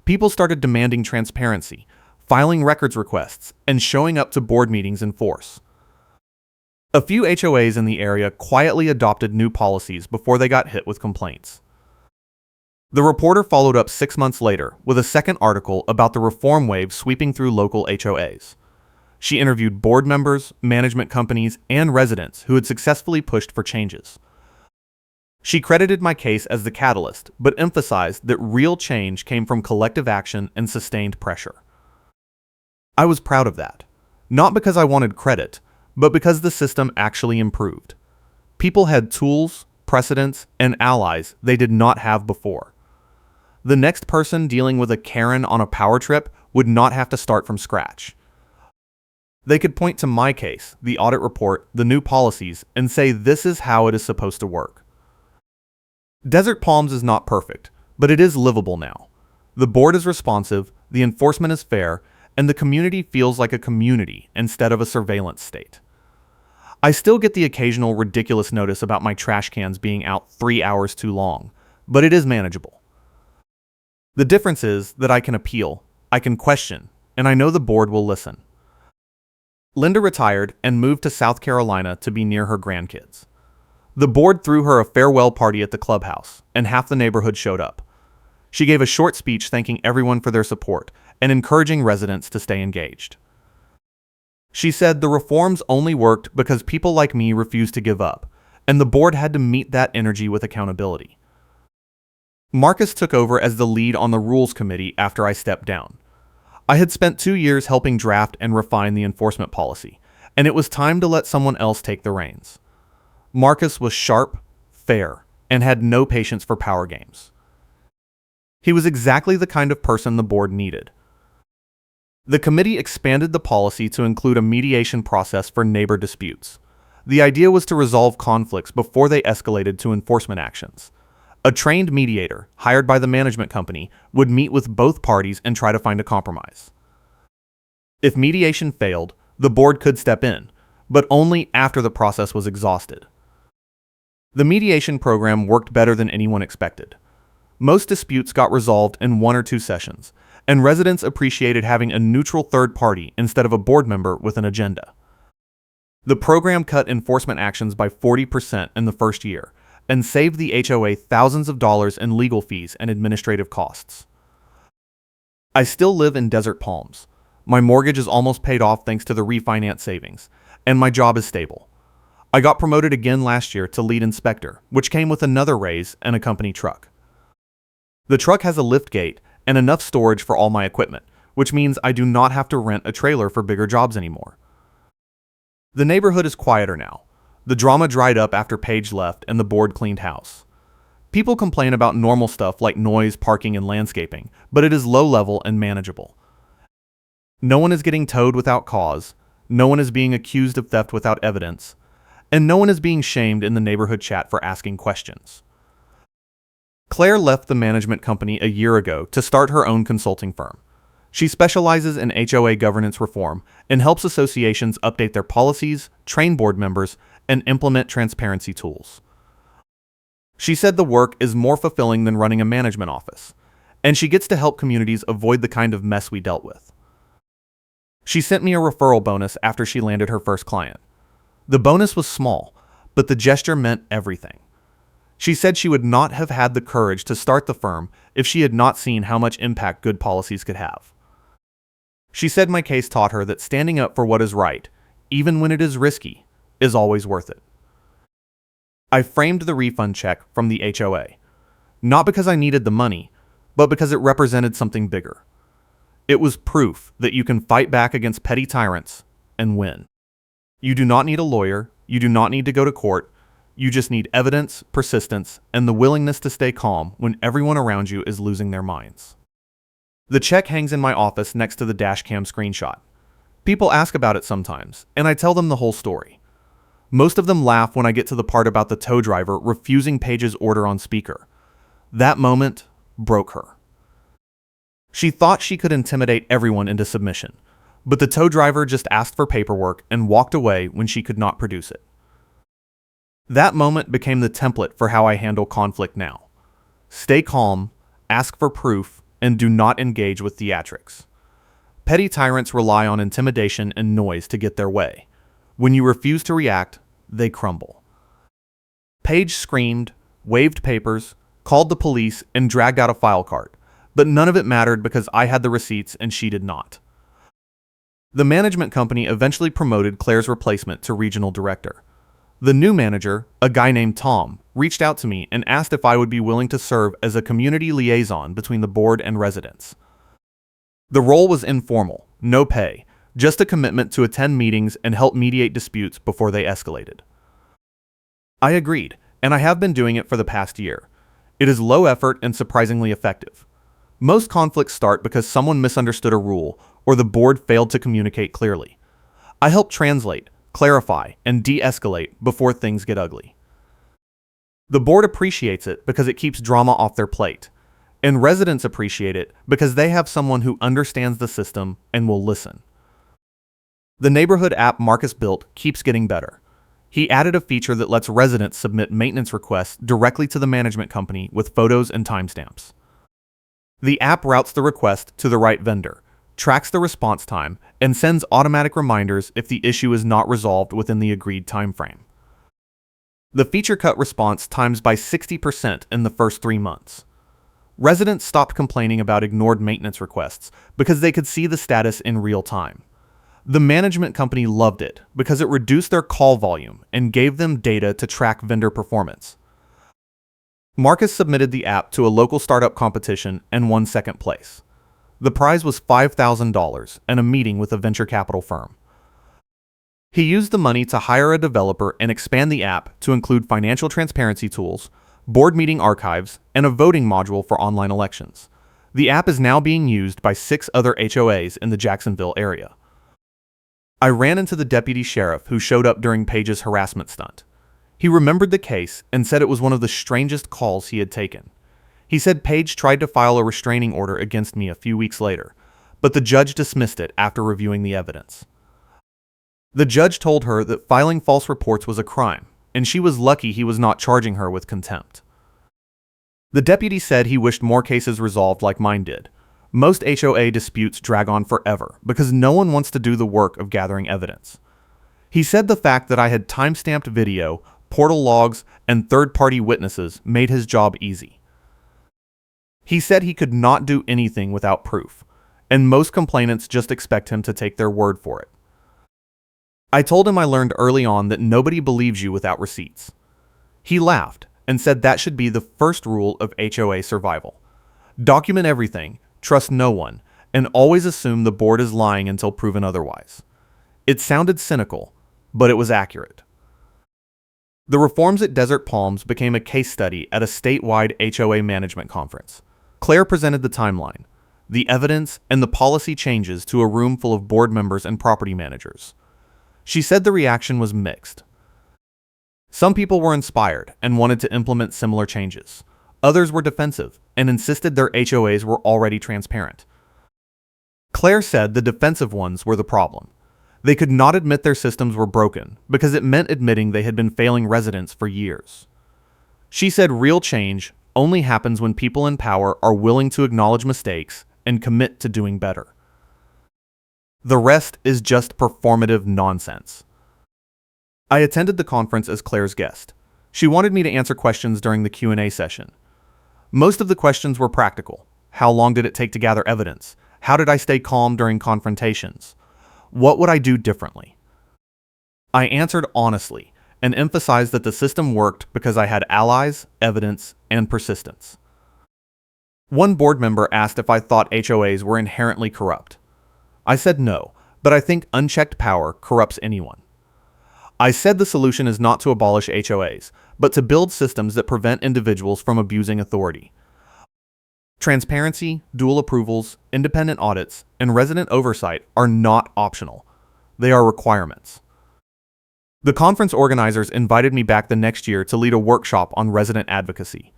People started demanding transparency, filing records requests, and showing up to board meetings in force. A few HOAs in the area quietly adopted new policies before they got hit with complaints. The reporter followed up 6 months later with a second article about the reform wave sweeping through local HOAs. She interviewed board members, management companies, and residents who had successfully pushed for changes. She credited my case as the catalyst, but emphasized that real change came from collective action and sustained pressure. I was proud of that, not because I wanted credit, but because the system actually improved. People had tools, precedents, and allies they did not have before. The next person dealing with a Karen on a power trip would not have to start from scratch. They could point to my case, the audit report, the new policies, and say this is how it is supposed to work. Desert Palms is not perfect, but it is livable now. The board is responsive, the enforcement is fair, and the community feels like a community instead of a surveillance state. I still get the occasional ridiculous notice about my trash cans being out 3 hours too long, but it is manageable. The difference is that I can appeal, I can question, and I know the board will listen. Linda retired and moved to South Carolina to be near her grandkids. The board threw her a farewell party at the clubhouse, and half the neighborhood showed up. She gave a short speech thanking everyone for their support and encouraging residents to stay engaged. She said the reforms only worked because people like me refused to give up, and the board had to meet that energy with accountability. Marcus took over as the lead on the rules committee after I stepped down. I had spent 2 years helping draft and refine the enforcement policy, and it was time to let someone else take the reins. Marcus was sharp, fair, and had no patience for power games. He was exactly the kind of person the board needed. The committee expanded the policy to include a mediation process for neighbor disputes. The idea was to resolve conflicts before they escalated to enforcement actions. A trained mediator, hired by the management company, would meet with both parties and try to find a compromise. If mediation failed, the board could step in, but only after the process was exhausted. The mediation program worked better than anyone expected. Most disputes got resolved in 1 or 2 sessions, and residents appreciated having a neutral third party instead of a board member with an agenda. The program cut enforcement actions by 40% in the first year, and saved the HOA thousands of dollars in legal fees and administrative costs. I still live in Desert Palms. My mortgage is almost paid off thanks to the refinance savings, and my job is stable. I got promoted again last year to lead inspector, which came with another raise and a company truck. The truck has a lift gate and enough storage for all my equipment, which means I do not have to rent a trailer for bigger jobs anymore. The neighborhood is quieter now. The drama dried up after Paige left and the board cleaned house. People complain about normal stuff like noise, parking, and landscaping, but it is low level and manageable. No one is getting towed without cause, no one is being accused of theft without evidence, and no one is being shamed in the neighborhood chat for asking questions. Claire left the management company a year ago to start her own consulting firm. She specializes in HOA governance reform and helps associations update their policies, train board members, and implement transparency tools. She said the work is more fulfilling than running a management office, and she gets to help communities avoid the kind of mess we dealt with. She sent me a referral bonus after she landed her first client. The bonus was small, but the gesture meant everything. She said she would not have had the courage to start the firm if she had not seen how much impact good policies could have. She said my case taught her that standing up for what is right, even when it is risky, is always worth it. I framed the refund check from the HOA, not because I needed the money, but because it represented something bigger. It was proof that you can fight back against petty tyrants and win. You do not need a lawyer, you do not need to go to court, You just need evidence, persistence, and the willingness to stay calm when everyone around you is losing their minds. The check hangs in my office next to the dashcam screenshot. People ask about it sometimes, and I tell them the whole story. Most of them laugh when I get to the part about the tow driver refusing Paige's order on speaker. That moment broke her. She thought she could intimidate everyone into submission, but the tow driver just asked for paperwork and walked away when she could not produce it. That moment became the template for how I handle conflict now. Stay calm, ask for proof, and do not engage with theatrics. Petty tyrants rely on intimidation and noise to get their way. When you refuse to react, they crumble. Paige screamed, waved papers, called the police, and dragged out a file cart, but none of it mattered because I had the receipts and she did not. The management company eventually promoted Claire's replacement to regional director. The new manager, a guy named Tom, reached out to me and asked if I would be willing to serve as a community liaison between the board and residents. The role was informal, no pay, just a commitment to attend meetings and help mediate disputes before they escalated. I agreed, and I have been doing it for the past year. It is low effort and surprisingly effective. Most conflicts start because someone misunderstood a rule or the board failed to communicate clearly. I help translate, clarify, and de-escalate before things get ugly. The board appreciates it because it keeps drama off their plate, and residents appreciate it because they have someone who understands the system and will listen. The neighborhood app Marcus built keeps getting better. He added a feature that lets residents submit maintenance requests directly to the management company with photos and timestamps. The app routes the request to the right vendor, tracks the response time, and sends automatic reminders if the issue is not resolved within the agreed timeframe. The feature cut response times by 60% in the first 3 months. Residents stopped complaining about ignored maintenance requests because they could see the status in real time. The management company loved it because it reduced their call volume and gave them data to track vendor performance. Marcus submitted the app to a local startup competition and won second place. The prize was $5,000 and a meeting with a venture capital firm. He used the money to hire a developer and expand the app to include financial transparency tools, board meeting archives, and a voting module for online elections. The app is now being used by 6 other HOAs in the Jacksonville area. I ran into the deputy sheriff who showed up during Paige's harassment stunt. He remembered the case and said it was one of the strangest calls he had taken. He said Paige tried to file a restraining order against me a few weeks later, but the judge dismissed it after reviewing the evidence. The judge told her that filing false reports was a crime, and she was lucky he was not charging her with contempt. The deputy said he wished more cases resolved like mine did. Most HOA disputes drag on forever because no one wants to do the work of gathering evidence. He said the fact that I had time-stamped video, portal logs, and third-party witnesses made his job easy. He said he could not do anything without proof, and most complainants just expect him to take their word for it. I told him I learned early on that nobody believes you without receipts. He laughed and said that should be the first rule of HOA survival. Document everything, trust no one, and always assume the board is lying until proven otherwise. It sounded cynical, but it was accurate. The reforms at Desert Palms became a case study at a statewide HOA management conference. Claire presented the timeline, the evidence, and the policy changes to a room full of board members and property managers. She said the reaction was mixed. Some people were inspired and wanted to implement similar changes. Others were defensive and insisted their HOAs were already transparent. Claire said the defensive ones were the problem. They could not admit their systems were broken because it meant admitting they had been failing residents for years. She said real change only happens when people in power are willing to acknowledge mistakes and commit to doing better. The rest is just performative nonsense. I attended the conference as Claire's guest. She wanted me to answer questions during the Q&A session. Most of the questions were practical. How long did it take to gather evidence? How did I stay calm during confrontations? What would I do differently? I answered honestly and emphasized that the system worked because I had allies, evidence, and persistence. One board member asked if I thought HOAs were inherently corrupt. I said no, but I think unchecked power corrupts anyone. I said the solution is not to abolish HOAs, but to build systems that prevent individuals from abusing authority. Transparency, dual approvals, independent audits, and resident oversight are not optional. They are requirements. The conference organizers invited me back the next year to lead a workshop on resident advocacy.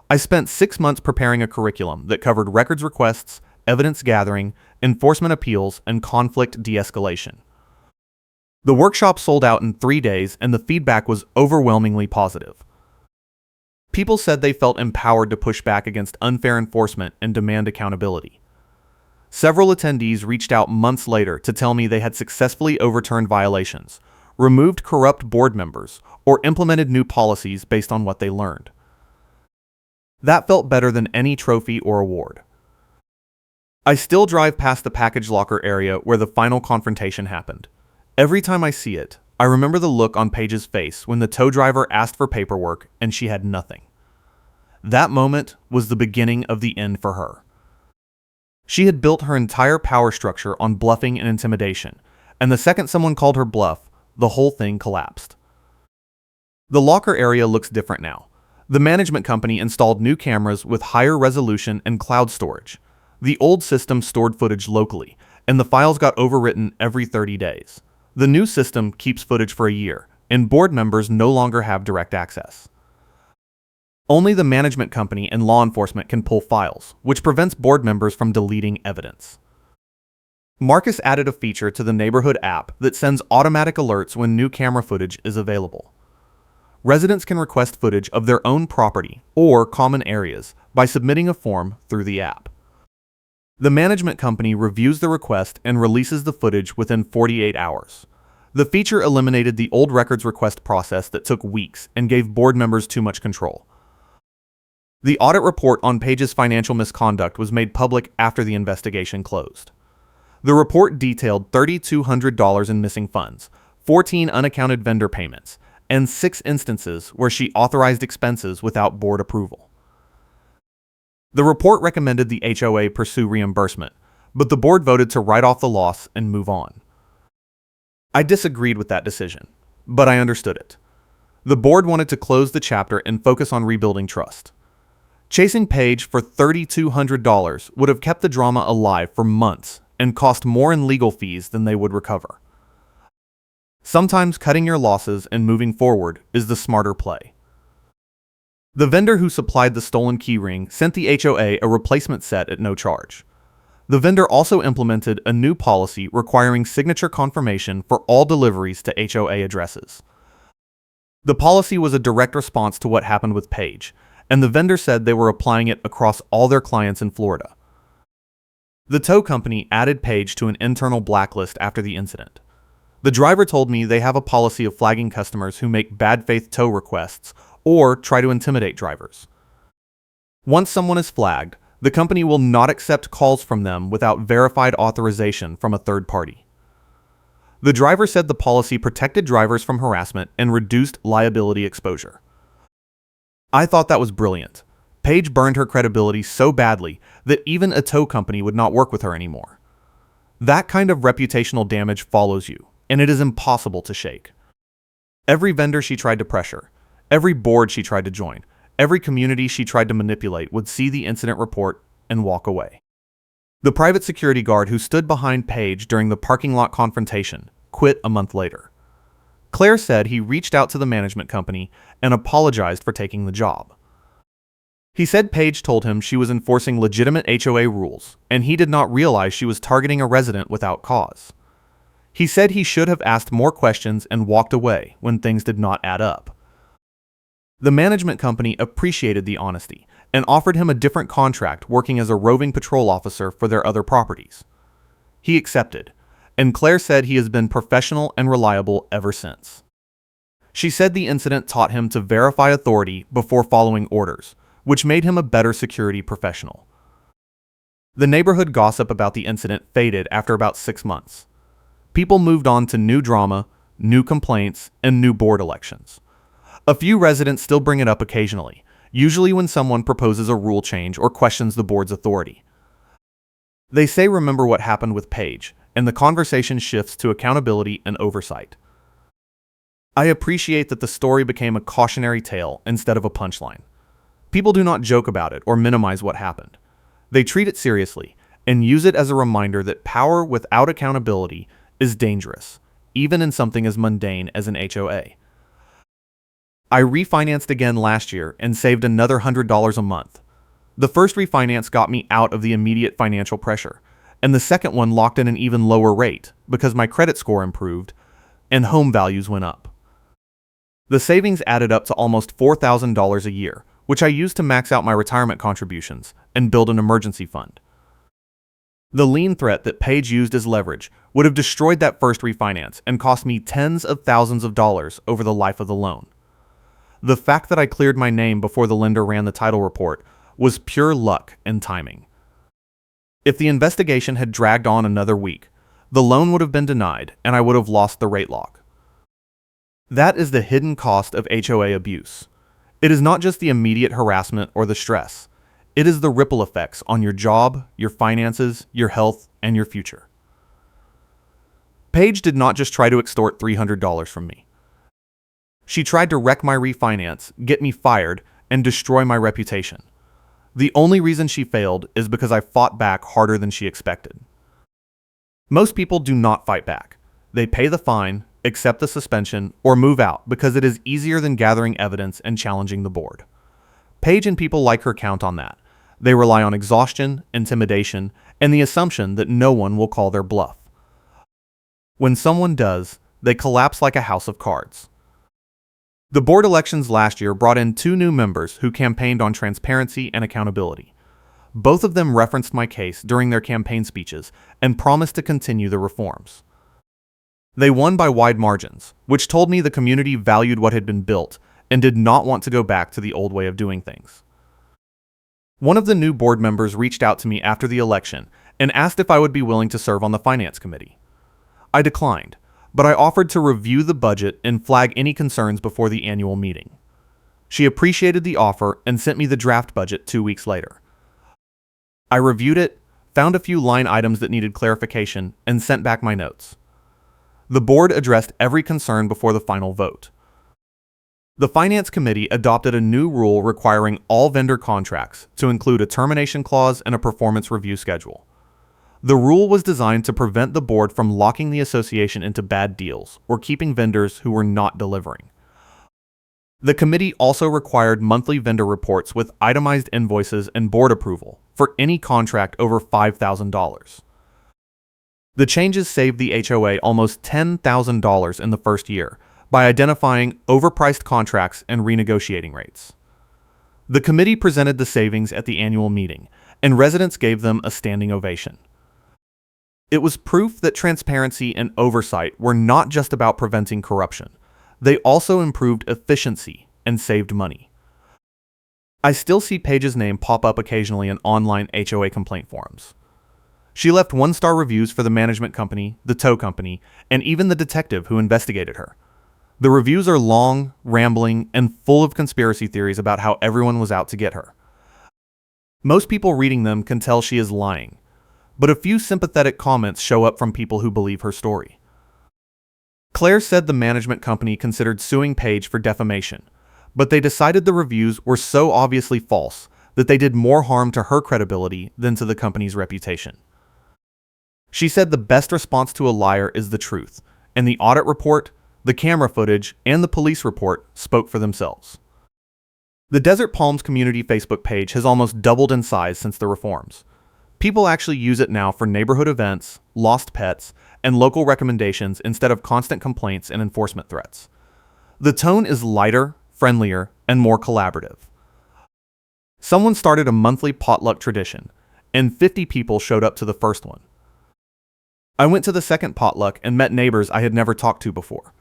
I spent 6 months preparing a curriculum that covered records requests, evidence gathering, enforcement appeals, and conflict de-escalation. The workshop sold out in 3 days, and the feedback was overwhelmingly positive. People said they felt empowered to push back against unfair enforcement and demand accountability. Several attendees reached out months later to tell me they had successfully overturned violations, removed corrupt board members, or implemented new policies based on what they learned. That felt better than any trophy or award. I still drive past the package locker area where the final confrontation happened. Every time I see it, I remember the look on Paige's face when the tow driver asked for paperwork and she had nothing. That moment was the beginning of the end for her. She had built her entire power structure on bluffing and intimidation, and the second someone called her bluff, the whole thing collapsed. The locker area looks different now. The management company installed new cameras with higher resolution and cloud storage. The old system stored footage locally, and the files got overwritten every 30 days. The new system keeps footage for a year, and board members no longer have direct access. Only the management company and law enforcement can pull files, which prevents board members from deleting evidence. Marcus added a feature to the neighborhood app that sends automatic alerts when new camera footage is available. Residents can request footage of their own property or common areas by submitting a form through the app. The management company reviews the request and releases the footage within 48 hours. The feature eliminated the old records request process that took weeks and gave board members too much control. The audit report on Paige's financial misconduct was made public after the investigation closed. The report detailed $3,200 in missing funds, 14 unaccounted vendor payments, and 6 instances where she authorized expenses without board approval. The report recommended the HOA pursue reimbursement, but the board voted to write off the loss and move on. I disagreed with that decision, but I understood it. The board wanted to close the chapter and focus on rebuilding trust. Chasing Paige for $3,200 would have kept the drama alive for months and cost more in legal fees than they would recover. Sometimes cutting your losses and moving forward is the smarter play. The vendor who supplied the stolen keyring sent the HOA a replacement set at no charge. The vendor also implemented a new policy requiring signature confirmation for all deliveries to HOA addresses. The policy was a direct response to what happened with Paige, and the vendor said they were applying it across all their clients in Florida. The tow company added Paige to an internal blacklist after the incident. The driver told me they have a policy of flagging customers who make bad faith tow requests or try to intimidate drivers. Once someone is flagged, the company will not accept calls from them without verified authorization from a third party. The driver said the policy protected drivers from harassment and reduced liability exposure. I thought that was brilliant. Paige burned her credibility so badly that even a tow company would not work with her anymore. That kind of reputational damage follows you, and it is impossible to shake. Every vendor she tried to pressure, every board she tried to join, every community she tried to manipulate would see the incident report and walk away. The private security guard who stood behind Paige during the parking lot confrontation quit a month later. Claire said he reached out to the management company and apologized for taking the job. He said Paige told him she was enforcing legitimate HOA rules, and he did not realize she was targeting a resident without cause. He said he should have asked more questions and walked away when things did not add up. The management company appreciated the honesty and offered him a different contract working as a roving patrol officer for their other properties. He accepted, and Claire said he has been professional and reliable ever since. She said the incident taught him to verify authority before following orders, which made him a better security professional. The neighborhood gossip about the incident faded after about 6 months. People moved on to new drama, new complaints, and new board elections. A few residents still bring it up occasionally, usually when someone proposes a rule change or questions the board's authority. They say remember what happened with Paige, and the conversation shifts to accountability and oversight. I appreciate that the story became a cautionary tale instead of a punchline. People do not joke about it or minimize what happened. They treat it seriously and use it as a reminder that power without accountability is dangerous, even in something as mundane as an HOA. I refinanced again last year and saved another $100 a month. The first refinance got me out of the immediate financial pressure, and the second one locked in an even lower rate because my credit score improved and home values went up. The savings added up to almost $4,000 a year, which I used to max out my retirement contributions and build an emergency fund. The lien threat that Paige used as leverage would have destroyed that first refinance and cost me tens of thousands of dollars over the life of the loan. The fact that I cleared my name before the lender ran the title report was pure luck and timing. If the investigation had dragged on another week, the loan would have been denied and I would have lost the rate lock. That is the hidden cost of HOA abuse. It is not just the immediate harassment or the stress. It is the ripple effects on your job, your finances, your health, and your future. Paige did not just try to extort $300 from me. She tried to wreck my refinance, get me fired, and destroy my reputation. The only reason she failed is because I fought back harder than she expected. Most people do not fight back. They pay the fine, accept the suspension, or move out because it is easier than gathering evidence and challenging the board. Paige and people like her count on that. They rely on exhaustion, intimidation, and the assumption that no one will call their bluff. When someone does, they collapse like a house of cards. The board elections last year brought in 2 new members who campaigned on transparency and accountability. Both of them referenced my case during their campaign speeches and promised to continue the reforms. They won by wide margins, which told me the community valued what had been built and did not want to go back to the old way of doing things. One of the new board members reached out to me after the election and asked if I would be willing to serve on the finance committee. I declined, but I offered to review the budget and flag any concerns before the annual meeting. She appreciated the offer and sent me the draft budget 2 weeks later. I reviewed it, found a few line items that needed clarification, and sent back my notes. The board addressed every concern before the final vote. The Finance Committee adopted a new rule requiring all vendor contracts to include a termination clause and a performance review schedule. The rule was designed to prevent the board from locking the association into bad deals or keeping vendors who were not delivering. The committee also required monthly vendor reports with itemized invoices and board approval for any contract over $5,000. The changes saved the HOA almost $10,000 in the first year by identifying overpriced contracts and renegotiating rates. The committee presented the savings at the annual meeting, and residents gave them a standing ovation. It was proof that transparency and oversight were not just about preventing corruption. They also improved efficiency and saved money. I still see Paige's name pop up occasionally in online HOA complaint forums. She left 1-star reviews for the management company, the tow company, and even the detective who investigated her. The reviews are long, rambling, and full of conspiracy theories about how everyone was out to get her. Most people reading them can tell she is lying, but a few sympathetic comments show up from people who believe her story. Claire said the management company considered suing Paige for defamation, but they decided the reviews were so obviously false that they did more harm to her credibility than to the company's reputation. She said the best response to a liar is the truth, and the audit report, the camera footage, and the police report spoke for themselves. The Desert Palms community Facebook page has almost doubled in size since the reforms. People actually use it now for neighborhood events, lost pets, and local recommendations instead of constant complaints and enforcement threats. The tone is lighter, friendlier, and more collaborative. Someone started a monthly potluck tradition, and 50 people showed up to the first one. I went to the second potluck and met neighbors I had never talked to before.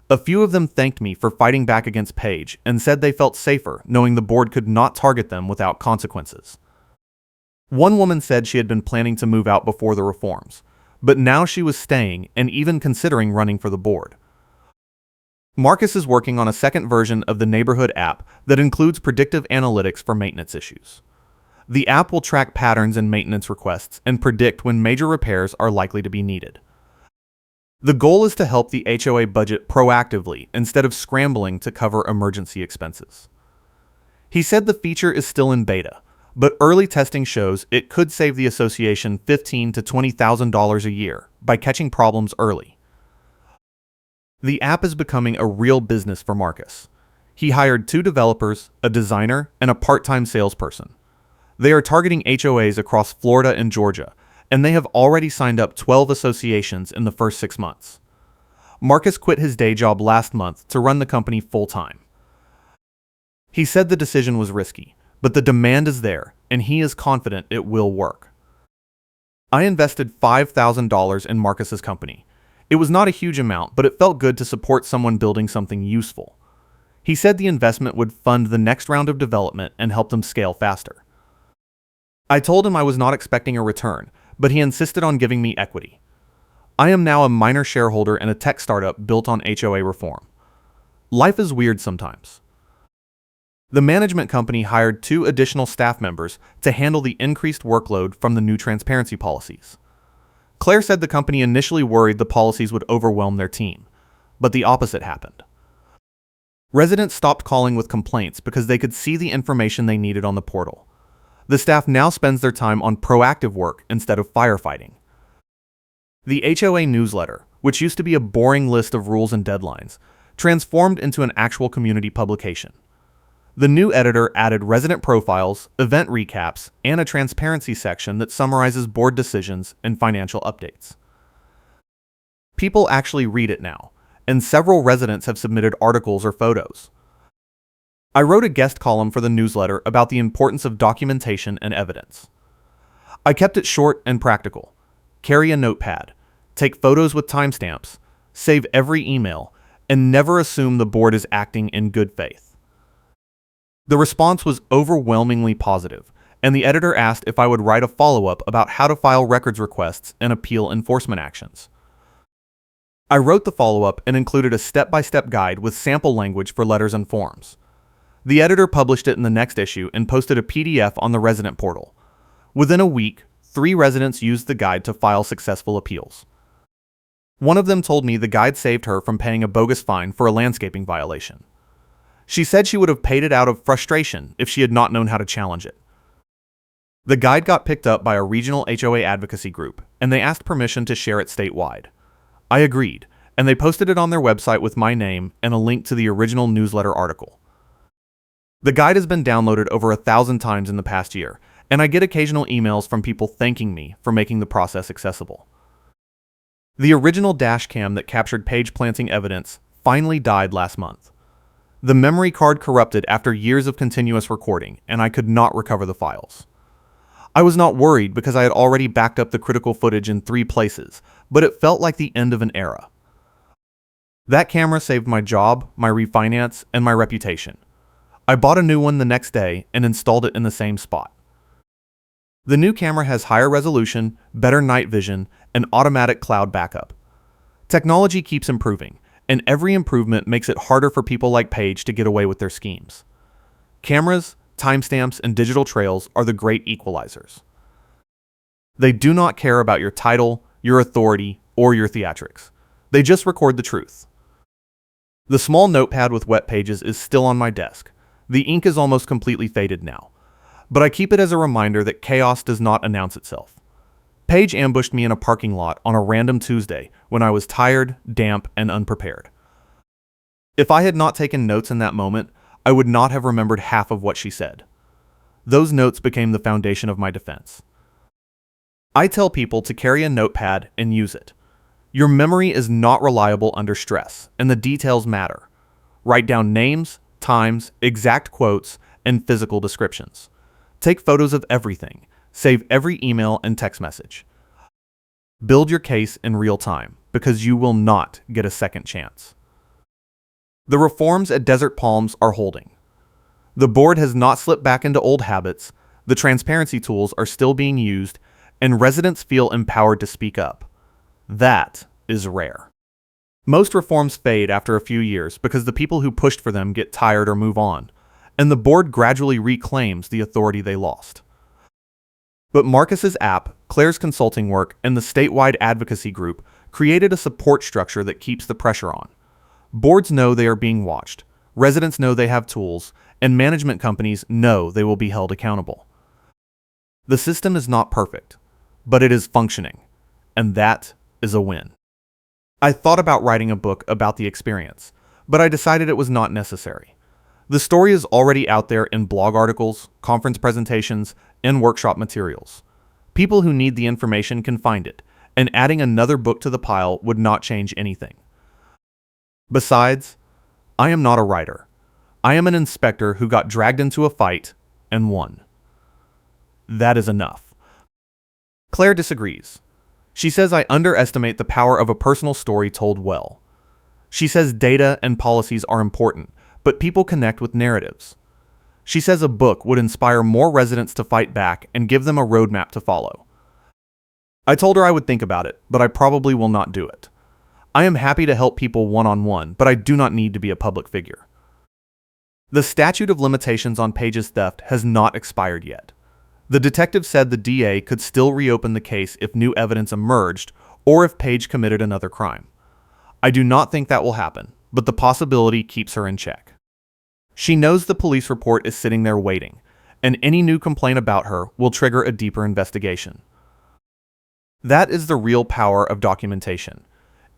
A few of them thanked me for fighting back against Paige and said they felt safer knowing the board could not target them without consequences. One woman said she had been planning to move out before the reforms, but now she was staying and even considering running for the board. Marcus is working on a second version of the neighborhood app that includes predictive analytics for maintenance issues. The app will track patterns in maintenance requests and predict when major repairs are likely to be needed. The goal is to help the HOA budget proactively instead of scrambling to cover emergency expenses. He said the feature is still in beta, but early testing shows it could save the association $15,000 to $20,000 a year by catching problems early. The app is becoming a real business for Marcus. He hired 2 developers, a designer, and a part-time salesperson. They are targeting HOAs across Florida and Georgia, and they have already signed up 12 associations in the first 6 months. Marcus quit his day job last month to run the company full-time. He said the decision was risky, but the demand is there, and he is confident it will work. I invested $5,000 in Marcus's company. It was not a huge amount, but it felt good to support someone building something useful. He said the investment would fund the next round of development and help them scale faster. I told him I was not expecting a return, but he insisted on giving me equity. I am now a minor shareholder in a tech startup built on HOA reform. Life is weird sometimes. The management company hired 2 additional staff members to handle the increased workload from the new transparency policies. Claire said the company initially worried the policies would overwhelm their team, but the opposite happened. Residents stopped calling with complaints because they could see the information they needed on the portal. The staff now spends their time on proactive work instead of firefighting. The HOA newsletter, which used to be a boring list of rules and deadlines, transformed into an actual community publication. The new editor added resident profiles, event recaps, and a transparency section that summarizes board decisions and financial updates. People actually read it now, and several residents have submitted articles or photos. I wrote a guest column for the newsletter about the importance of documentation and evidence. I kept it short and practical. Carry a notepad, take photos with timestamps, save every email, and never assume the board is acting in good faith. The response was overwhelmingly positive, and the editor asked if I would write a follow-up about how to file records requests and appeal enforcement actions. I wrote the follow-up and included a step-by-step guide with sample language for letters and forms. The editor published it in the next issue and posted a PDF on the resident portal. Within a week, 3 residents used the guide to file successful appeals. One of them told me the guide saved her from paying a bogus fine for a landscaping violation. She said she would have paid it out of frustration if she had not known how to challenge it. The guide got picked up by a regional HOA advocacy group, and they asked permission to share it statewide. I agreed, and they posted it on their website with my name and a link to the original newsletter article. The guide has been downloaded over 1,000 times in the past year, and I get occasional emails from people thanking me for making the process accessible. The original dash cam that captured page planting evidence finally died last month. The memory card corrupted after years of continuous recording, and I could not recover the files. I was not worried because I had already backed up the critical footage in 3 places, but it felt like the end of an era. That camera saved my job, my refinance, and my reputation. I bought a new one the next day and installed it in the same spot. The new camera has higher resolution, better night vision, and automatic cloud backup. Technology keeps improving, and every improvement makes it harder for people like Paige to get away with their schemes. Cameras, timestamps, and digital trails are the great equalizers. They do not care about your title, your authority, or your theatrics. They just record the truth. The small notepad with wet pages is still on my desk. The ink is almost completely faded now, but I keep it as a reminder that chaos does not announce itself. Paige ambushed me in a parking lot on a random Tuesday when I was tired, damp, and unprepared. If I had not taken notes in that moment, I would not have remembered half of what she said. Those notes became the foundation of my defense. I tell people to carry a notepad and use it. Your memory is not reliable under stress, and the details matter. Write down names, times, exact quotes, and physical descriptions. Take photos of everything. Save every email and text message. Build your case in real time, because you will not get a second chance. The reforms at Desert Palms are holding. The board has not slipped back into old habits, the transparency tools are still being used, and residents feel empowered to speak up. That is rare. Most reforms fade after a few years because the people who pushed for them get tired or move on, and the board gradually reclaims the authority they lost. But Marcus's app, Claire's consulting work, and the statewide advocacy group created a support structure that keeps the pressure on. Boards know they are being watched, residents know they have tools, and management companies know they will be held accountable. The system is not perfect, but it is functioning, and that is a win. I thought about writing a book about the experience, but I decided it was not necessary. The story is already out there in blog articles, conference presentations, and workshop materials. People who need the information can find it, and adding another book to the pile would not change anything. Besides, I am not a writer. I am an inspector who got dragged into a fight and won. That is enough. Claire disagrees. She says I underestimate the power of a personal story told well. She says data and policies are important, but people connect with narratives. She says a book would inspire more residents to fight back and give them a roadmap to follow. I told her I would think about it, but I probably will not do it. I am happy to help people one-on-one, but I do not need to be a public figure. The statute of limitations on Paige's theft has not expired yet. The detective said the DA could still reopen the case if new evidence emerged or if Paige committed another crime. I do not think that will happen, but the possibility keeps her in check. She knows the police report is sitting there waiting, and any new complaint about her will trigger a deeper investigation. That is the real power of documentation.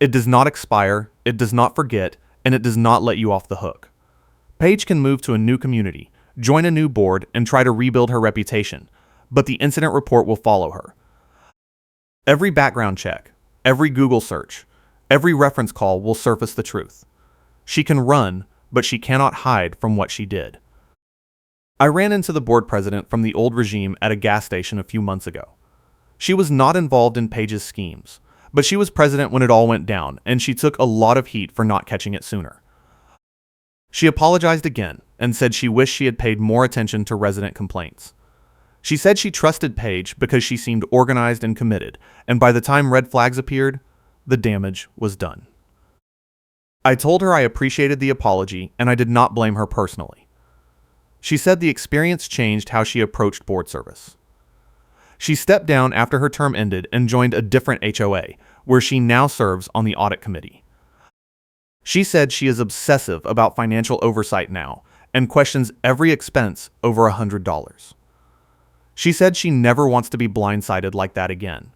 It does not expire, it does not forget, and it does not let you off the hook. Paige can move to a new community, join a new board, and try to rebuild her reputation, but the incident report will follow her. Every background check, every Google search, every reference call will surface the truth. She can run, but she cannot hide from what she did. I ran into the board president from the old regime at a gas station a few months ago. She was not involved in Paige's schemes, but she was president when it all went down, and she took a lot of heat for not catching it sooner. She apologized again and said she wished she had paid more attention to resident complaints. She said she trusted Paige because she seemed organized and committed, and by the time red flags appeared, the damage was done. I told her I appreciated the apology and I did not blame her personally. She said the experience changed how she approached board service. She stepped down after her term ended and joined a different HOA, where she now serves on the audit committee. She said she is obsessive about financial oversight now and questions every expense over $100. She said she never wants to be blindsided like that again.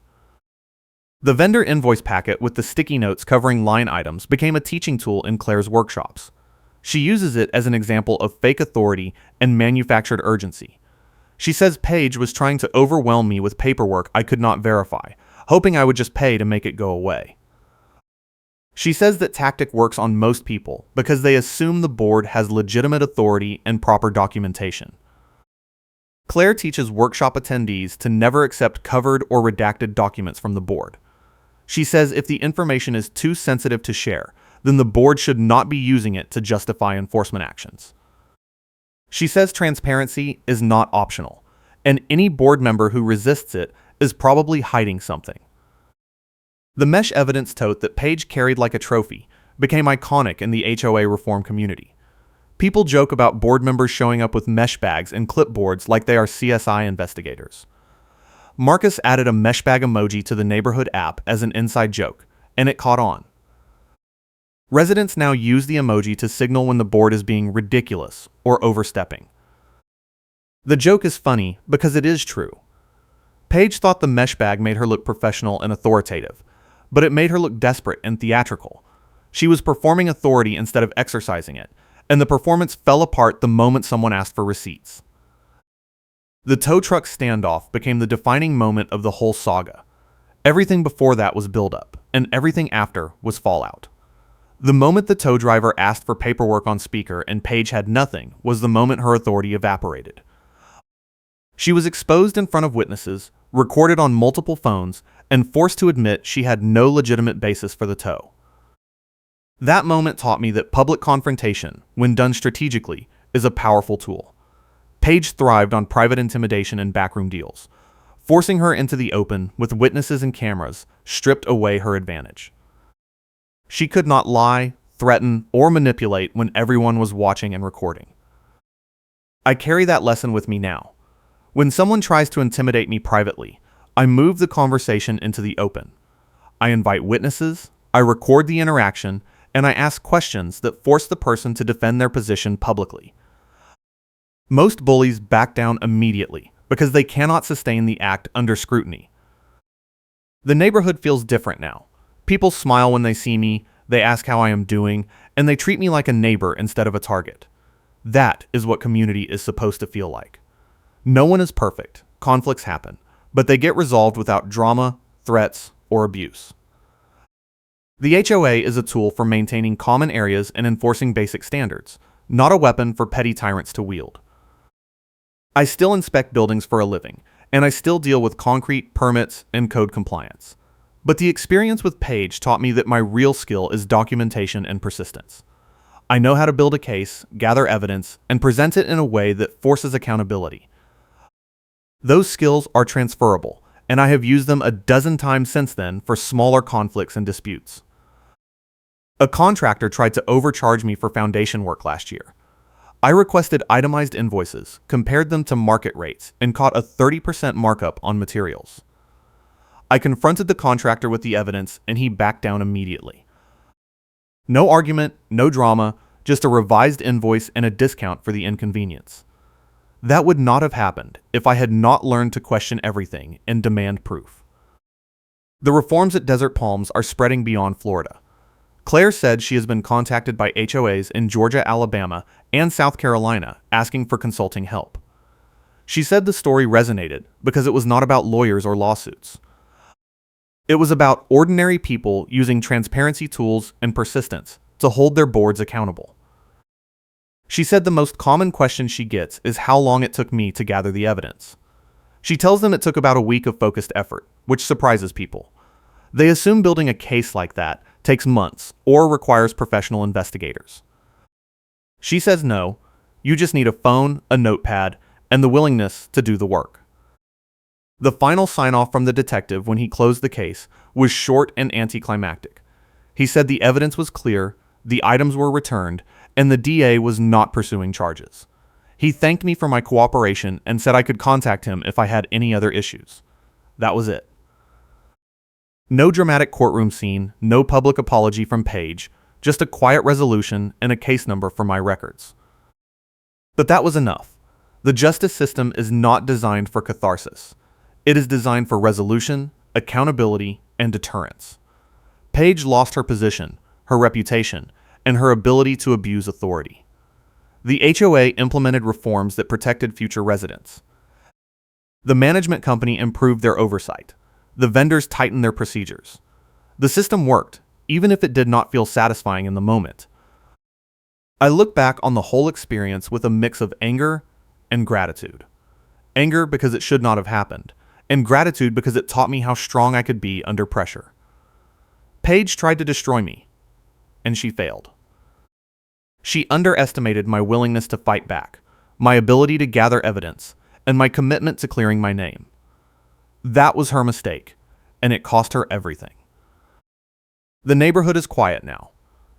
The vendor invoice packet with the sticky notes covering line items became a teaching tool in Claire's workshops. She uses it as an example of fake authority and manufactured urgency. She says Paige was trying to overwhelm me with paperwork I could not verify, hoping I would just pay to make it go away. She says that tactic works on most people because they assume the board has legitimate authority and proper documentation. Claire teaches workshop attendees to never accept covered or redacted documents from the board. She says if the information is too sensitive to share, then the board should not be using it to justify enforcement actions. She says transparency is not optional, and any board member who resists it is probably hiding something. The mesh evidence tote that Paige carried like a trophy became iconic in the HOA reform community. People joke about board members showing up with mesh bags and clipboards like they are CSI investigators. Marcus added a mesh bag emoji to the neighborhood app as an inside joke, and it caught on. Residents now use the emoji to signal when the board is being ridiculous or overstepping. The joke is funny because it is true. Paige thought the mesh bag made her look professional and authoritative, but it made her look desperate and theatrical. She was performing authority instead of exercising it, and the performance fell apart the moment someone asked for receipts. The tow truck standoff became the defining moment of the whole saga. Everything before that was build-up, and everything after was fallout. The moment the tow driver asked for paperwork on speaker and Paige had nothing was the moment her authority evaporated. She was exposed in front of witnesses, recorded on multiple phones, and forced to admit she had no legitimate basis for the tow. That moment taught me that public confrontation, when done strategically, is a powerful tool. Paige thrived on private intimidation and backroom deals. Forcing her into the open with witnesses and cameras stripped away her advantage. She could not lie, threaten, or manipulate when everyone was watching and recording. I carry that lesson with me now. When someone tries to intimidate me privately, I move the conversation into the open. I invite witnesses, I record the interaction, and I ask questions that force the person to defend their position publicly. Most bullies back down immediately because they cannot sustain the act under scrutiny. The neighborhood feels different now. People smile when they see me, they ask how I am doing, and they treat me like a neighbor instead of a target. That is what community is supposed to feel like. No one is perfect. Conflicts happen, but they get resolved without drama, threats, or abuse. The HOA is a tool for maintaining common areas and enforcing basic standards, not a weapon for petty tyrants to wield. I still inspect buildings for a living, and I still deal with concrete, permits, and code compliance. But the experience with Paige taught me that my real skill is documentation and persistence. I know how to build a case, gather evidence, and present it in a way that forces accountability. Those skills are transferable, and I have used them a dozen times since then for smaller conflicts and disputes. A contractor tried to overcharge me for foundation work last year. I requested itemized invoices, compared them to market rates, and caught a 30% markup on materials. I confronted the contractor with the evidence, and he backed down immediately. No argument, no drama, just a revised invoice and a discount for the inconvenience. That would not have happened if I had not learned to question everything and demand proof. The reforms at Desert Palms are spreading beyond Florida. Claire said she has been contacted by HOAs in Georgia, Alabama, and South Carolina asking for consulting help. She said the story resonated because it was not about lawyers or lawsuits. It was about ordinary people using transparency tools and persistence to hold their boards accountable. She said the most common question she gets is how long it took me to gather the evidence. She tells them it took about a week of focused effort, which surprises people. They assume building a case like that takes months or requires professional investigators. She says no, you just need a phone, a notepad, and the willingness to do the work. The final sign-off from the detective when he closed the case was short and anticlimactic. He said the evidence was clear, the items were returned, and the DA was not pursuing charges. He thanked me for my cooperation and said I could contact him if I had any other issues. That was it. No dramatic courtroom scene, no public apology from Paige, just a quiet resolution and a case number for my records. But that was enough. The justice system is not designed for catharsis. It is designed for resolution, accountability, and deterrence. Paige lost her position, her reputation, and her ability to abuse authority. The HOA implemented reforms that protected future residents. The management company improved their oversight. The vendors tightened their procedures. The system worked, even if it did not feel satisfying in the moment. I look back on the whole experience with a mix of anger and gratitude. Anger because it should not have happened, and gratitude because it taught me how strong I could be under pressure. Paige tried to destroy me, and she failed. She underestimated my willingness to fight back, my ability to gather evidence, and my commitment to clearing my name. That was her mistake, and it cost her everything. The neighborhood is quiet now.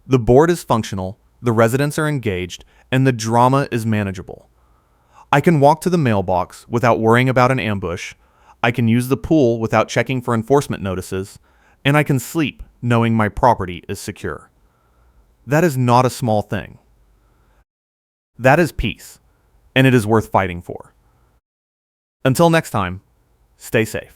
The board is functional, the residents are engaged, and the drama is manageable. I can walk to the mailbox without worrying about an ambush, I can use the pool without checking for enforcement notices, and I can sleep knowing my property is secure. That is not a small thing. That is peace, and it is worth fighting for. Until next time, stay safe.